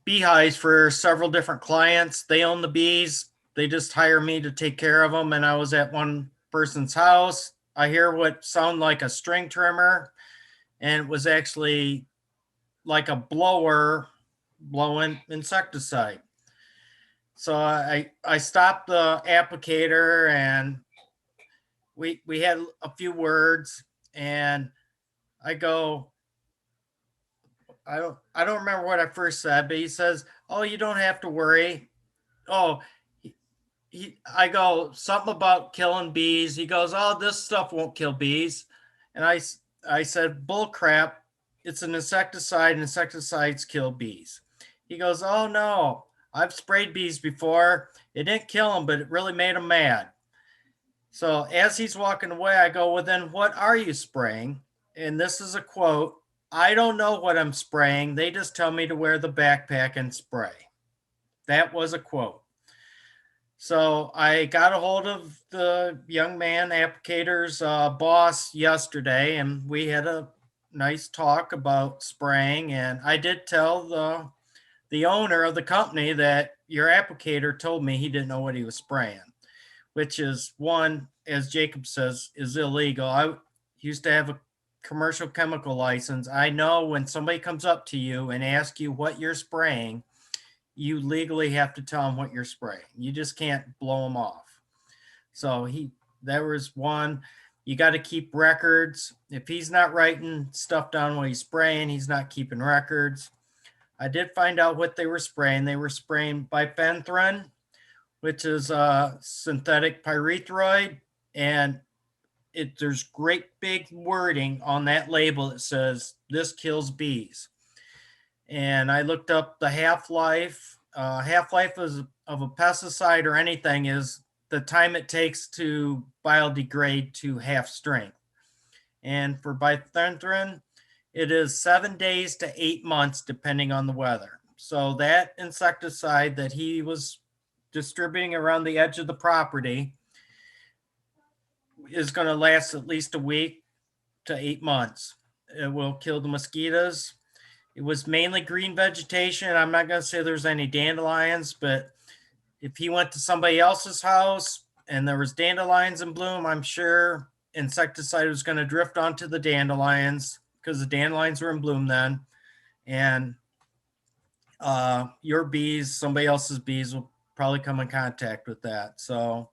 beehives for several different clients. They own the bees. They just hire me to take care of them. And I was at one person's house. I hear what sounded like a string trimmer, and it was actually like a blower blowing insecticide. So I stopped the applicator, and we had a few words, and I go, I don't remember what I first said, but he says, "Oh, you don't have to worry." Oh, I go something about killing bees. He goes, "Oh, this stuff won't kill bees." And I said, "Bull crap. It's an insecticide, and insecticides kill bees." He goes, "Oh no, I've sprayed bees before. It didn't kill them, but it really made them mad." So as he's walking away, I go, "Well, then what are you spraying?" And this is a quote: "I don't know what I'm spraying. They just tell me to wear the backpack and spray." That was a quote. So I got a hold of the young man applicator's boss yesterday, and we had a nice talk about spraying. And I did tell the owner of the company that your applicator told me he didn't know what he was spraying, which is, one, as Jacob says, is illegal. I used to have a commercial chemical license. I know when somebody comes up to you and asks you what you're spraying, you legally have to tell them what you're spraying. You just can't blow them off. So there was one. You got to keep records. If he's not writing stuff down what he's spraying, he's not keeping records. I did find out what they were spraying. They were spraying bifenthrin, which is a synthetic pyrethroid, and there's great big wording on that label that says this kills bees. And I looked up the half-life. Half-life of a pesticide or anything is the time it takes to biodegrade to half strength. And for bifenthrin, it is 7 days to 8 months, depending on the weather. So that insecticide that he was distributing around the edge of the property is going to last at least a week to 8 months. It will kill the mosquitoes. It was mainly green vegetation. I'm not going to say there's any dandelions, but if he went to somebody else's house and there was dandelions in bloom, I'm sure insecticide was going to drift onto the dandelions because the dandelions were in bloom then. And your bees, somebody else's bees will probably come in contact with that. So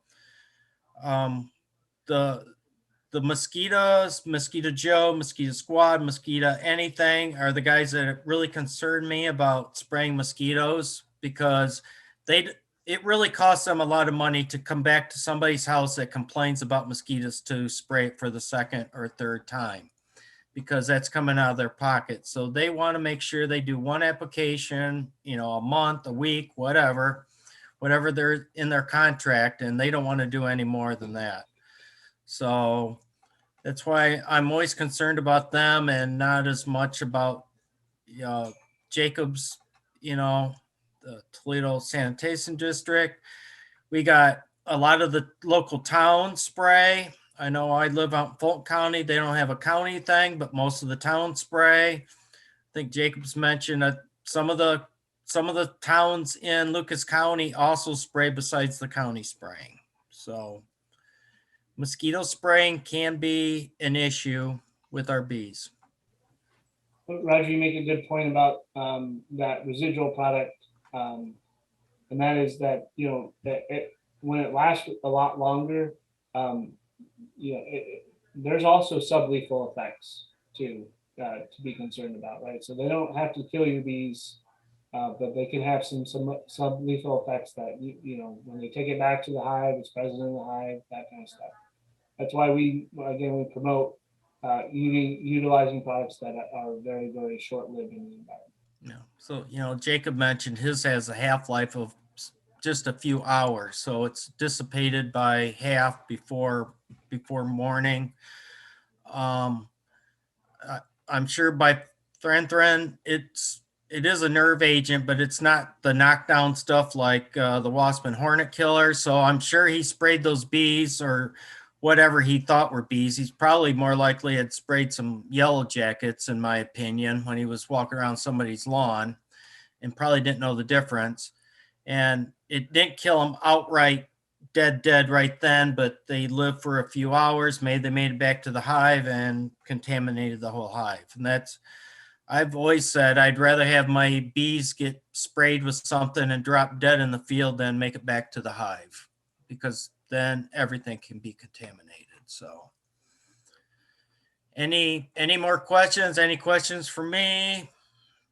the mosquitoes, Mosquito Joe, Mosquito Squad, Mosquito anything are the guys that really concern me about spraying mosquitoes, because it really costs them a lot of money to come back to somebody's house that complains about mosquitoes to spray it for the second or third time. because that's coming out of their pocket. So they want to make sure they do one application, you know, a month, a week, whatever they're in their contract, and they don't want to do any more than that. So that's why I'm always concerned about them and not as much about Jacobs, you know, the Toledo Sanitation District. We got a lot of the local towns spray. I know I live out in Fulton County. They don't have a county thing, but most of the towns spray. I think Jacobs mentioned that some of the towns in Lucas County also spray besides the county spraying. So mosquito spraying can be an issue with our bees. Roger, you make a good point about that residual product, and that is that, you know, that when it lasts a lot longer, you know, there's also sublethal effects to be concerned about, right? So they don't have to kill your bees, but they can have some sublethal effects that you know, when they take it back to the hive, it's present in the hive, that kind of stuff. That's why we promote utilizing products that are very, very short-lived in the environment. Yeah. So, you know, Jacob mentioned his has a half-life of just a few hours, so it's dissipated by half before morning. I'm sure by Threnthrin, it is a nerve agent, but it's not the knockdown stuff like the wasp and hornet killer. So I'm sure he sprayed those bees or whatever he thought were bees. He's probably more likely had sprayed some yellow jackets, in my opinion, when he was walking around somebody's lawn, and probably didn't know the difference. And it didn't kill him outright dead right then, but they lived for a few hours. They made it back to the hive and contaminated the whole hive. And that's, I've always said I'd rather have my bees get sprayed with something and drop dead in the field than make it back to the hive, because then everything can be contaminated. So any more questions? Any questions for me?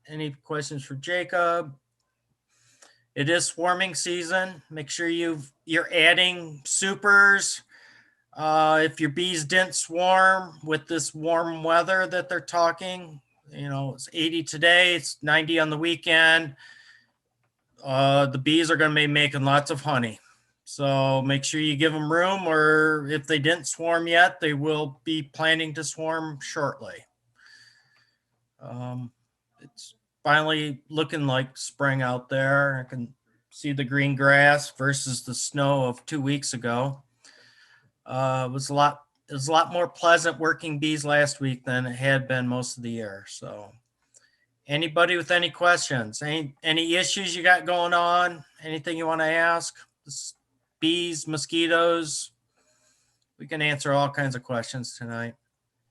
Any questions for Jacob? It is swarming season. Make sure you're adding supers. If your bees didn't swarm with this warm weather that they're talking, you know, it's 80 today, it's 90 on the weekend. The bees are going to be making lots of honey. So make sure you give them room, or if they didn't swarm yet, they will be planning to swarm shortly. It's finally looking like spring out there. I can see the green grass versus the snow of 2 weeks ago. It was a lot more pleasant working bees last week than it had been most of the year. So anybody with any questions, any issues you got going on, anything you want to ask? Bees, mosquitoes, we can answer all kinds of questions tonight.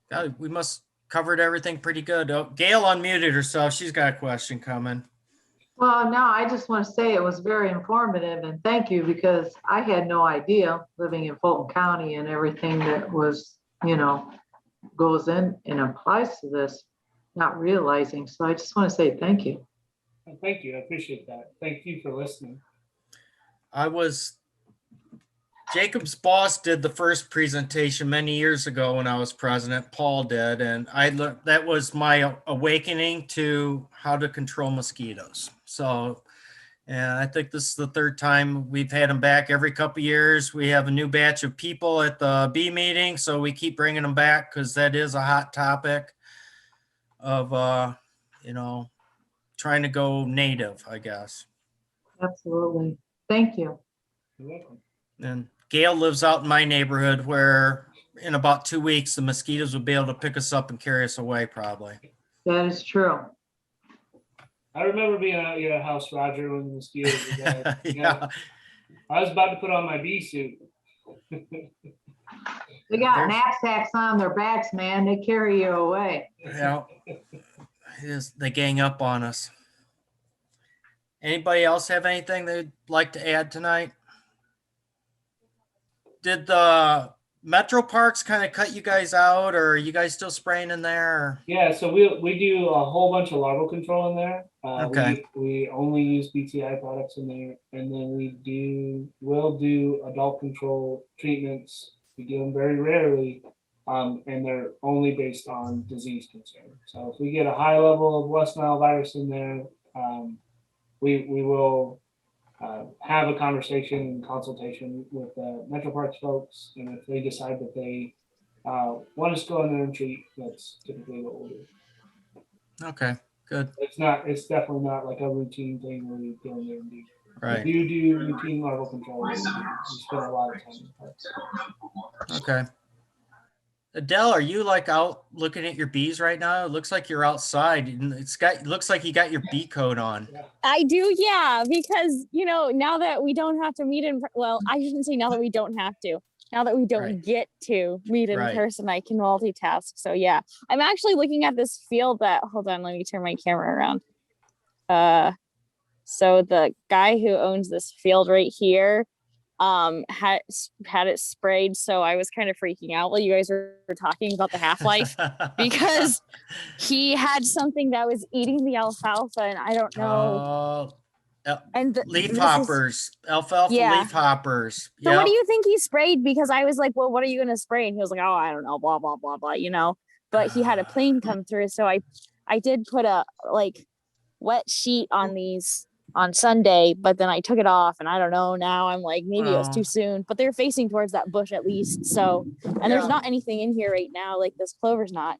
God, we must covered everything pretty good. Oh, Gail unmuted herself. She's got a question coming. Well, no, I just want to say it was very informative, and thank you, because I had no idea, living in Fulton County and everything that was, you know, goes in and applies to this, not realizing. So I just want to say thank you. Thank you. I appreciate that. Thank you for listening. Jacob's boss did the first presentation many years ago when I was president. Paul did, and I learned that was my awakening to how to control mosquitoes. So, and I think this is the third time we've had them back. Every couple of years, we have a new batch of people at the bee meeting, so we keep bringing them back because that is a hot topic of, you know, trying to go native, I guess. Absolutely. Thank you. You're welcome. And Gail lives out in my neighborhood where in about 2 weeks, the mosquitoes will be able to pick us up and carry us away probably. That is true. I remember being out at your house, Roger, when the mosquitoes were there. Yeah. I was about to put on my bee suit. They got knapsacks on their backs, man. They carry you away. Yeah. They gang up on us. Anybody else have anything they'd like to add tonight? Did the metro parks kind of cut you guys out, or are you guys still spraying in there? Yeah, so we do a whole bunch of larval control in there. Okay. We only use BTI products in there, and then we'll do adult control treatments. We do them very rarely, And they're only based on disease concern. So if we get a high level of West Nile virus in there, we will have a conversation and consultation with the Metro Parks folks. And if they decide that they want us to go in there and treat, that's typically what we'll do. Okay, good. It's definitely not like a routine thing where we go in there and do. Right. If you do routine larval control, we spend a lot of time in parks. Okay. Adele, are you like out looking at your bees right now? It looks like you're outside and it looks like you got your bee coat on. I do, yeah, because now that we don't have to meet I shouldn't say now that we don't have to. Now that we don't get to meet in person, I can multitask. So yeah, I'm actually looking at this field hold on, let me turn my camera around. So the guy who owns this field right here had it sprayed, so I was kind of freaking out while you guys were talking about the half-life because he had something that was eating the alfalfa, and I don't know. And leaf hoppers, alfalfa leaf hoppers. So what do you think he sprayed? Because I was like, well, what are you gonna spray? And he was like, oh, I don't know, blah blah blah blah, But he had a plane come through, so I did put a wet sheet on these on Sunday, but then I took it off, and I don't know, now I'm like, maybe it was too soon, but they're facing towards that bush at least. So, and there's not anything in here right now, like this clover's not,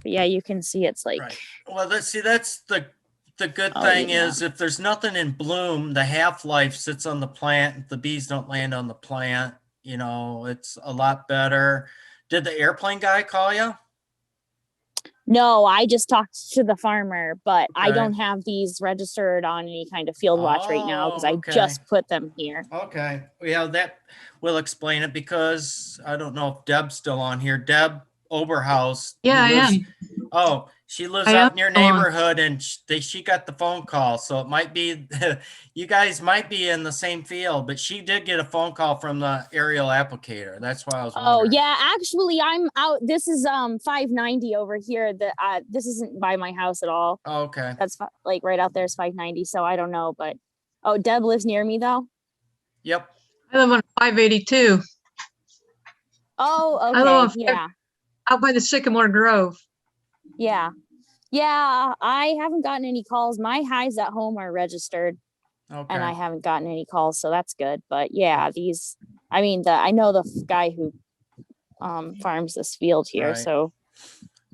but yeah, you can see it's like, well, that's the good thing is if there's nothing in bloom, the half-life sits on the plant. The bees don't land on the plant, it's a lot better. Did the airplane guy call you? No, I just talked to the farmer, but I don't have these registered on any kind of field watch right now because I just put them here. Okay. Yeah, that will explain it because I don't know if Deb's still on here. Deb Oberhaus. Yeah, I am. Oh, she lives out in your neighborhood and she got the phone call. So it might be, you guys might be in the same field, but she did get a phone call from the aerial applicator. That's why I was wondering. Oh yeah, actually I'm out. This is 590 over here. This isn't by my house at all. Oh, okay. That's like right out there is 590. So I don't know, but Deb lives near me though. Yep. I live on 582. Oh, okay. Yeah. Out by the Sycamore Grove. Yeah. I haven't gotten any calls. My hives at home are registered. Okay. And I haven't gotten any calls, so that's good. But yeah, I know the guy who farms this field here. Right. So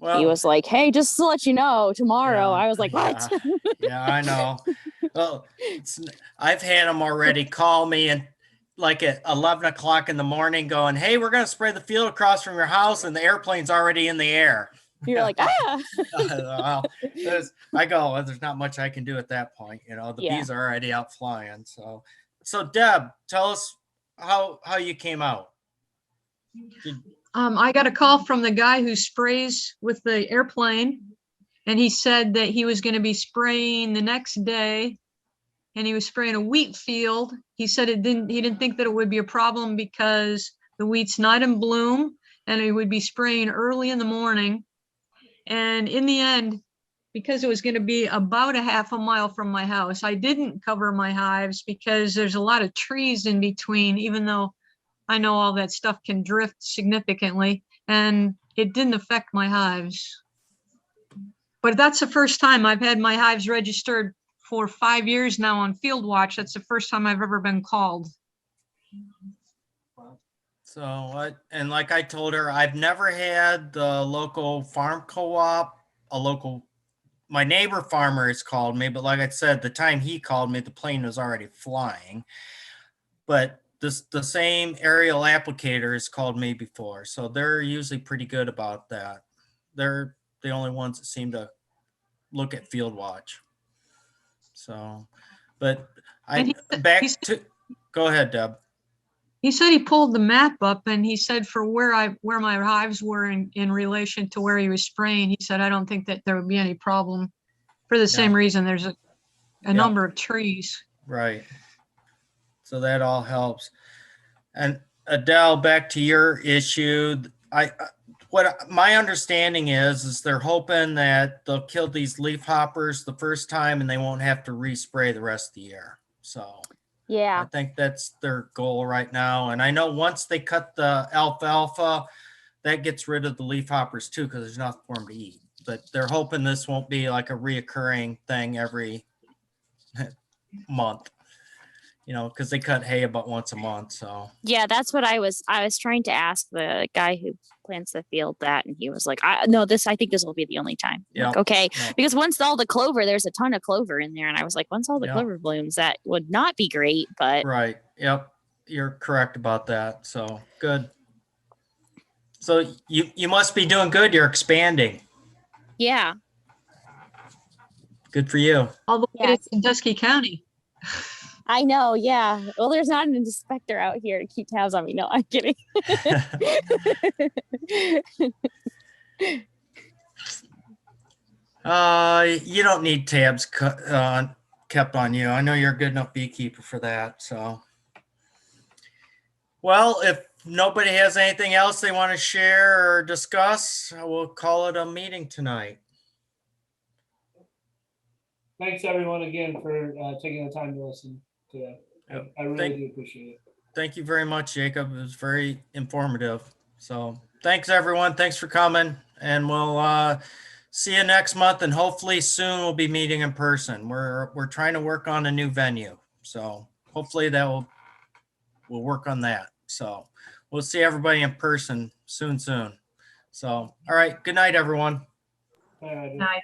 he was like, hey, just to let you know, tomorrow. I was like, what? Yeah, I know. Well, I've had them already call me and like at 11 o'clock in the morning going, hey, we're going to spray the field across from your house and the airplane's already in the air. You're like, well, I go, well, there's not much I can do at that point. The bees are already out flying. So Deb, tell us how you came out. I got a call from the guy who sprays with the airplane, and he said that he was going to be spraying the next day, and he was spraying a wheat field. He said he didn't think that it would be a problem because the wheat's not in bloom, and he would be spraying early in the morning. And in the end, because it was going to be about a half a mile from my house, I didn't cover my hives because there's a lot of trees in between, even though I know all that stuff can drift significantly, and it didn't affect my hives. But that's the first time I've had my hives registered for 5 years now on Field Watch. That's the first time I've ever been called. So, and like I told her, I've never had the local farm co-op, my neighbor farmer has called me, but like I said, the time he called me, the plane was already flying. But the same aerial applicator has called me before. So they're usually pretty good about that. They're the only ones that seem to look at Field Watch. So, but go ahead, Deb. He said he pulled the map up and he said for where my hives were in relation to where he was spraying, he said, I don't think that there would be any problem for the same reason. There's a number of trees. Right. So that all helps. And Adele, back to your issue. What my understanding is they're hoping that they'll kill these leaf hoppers the first time and they won't have to respray the rest of the year. So yeah, I think that's their goal right now. And I know once they cut the alfalfa, that gets rid of the leaf hoppers too, because there's nothing for them to eat. But they're hoping this won't be like a reoccurring thing every month, you know, because they cut hay about once a month. So Yeah, that's what I was trying to ask the guy who plants the field that, and he was like, I think this will be the only time. yeah, Like, okay. yeah. Because once all the clover, there's a ton of clover in there. And I was like, once all the Yeah. clover blooms, that would not be great, but Right. Yep. You're correct about that. So good. So you must be doing good. You're expanding. yeah. Good for you. All the way Yes. to Sandusky County. I know, yeah. Well, there's not an inspector out here to keep tabs on me. No, I'm kidding. You don't need tabs kept on you. I know you're a good enough beekeeper for that. So, well, if nobody has anything else they want to share or discuss, we'll call it a meeting tonight. Thanks everyone again for taking the time to listen today. Yep. I really do appreciate it. Thank you very much, Jacob. It was very informative. So thanks everyone. Thanks for coming, and we'll see you next month, and hopefully soon we'll be meeting in person. We're trying to work on a new venue. So hopefully that will work on that. So we'll see everybody in person soon. So, all right. Good night, everyone. Bye. Night.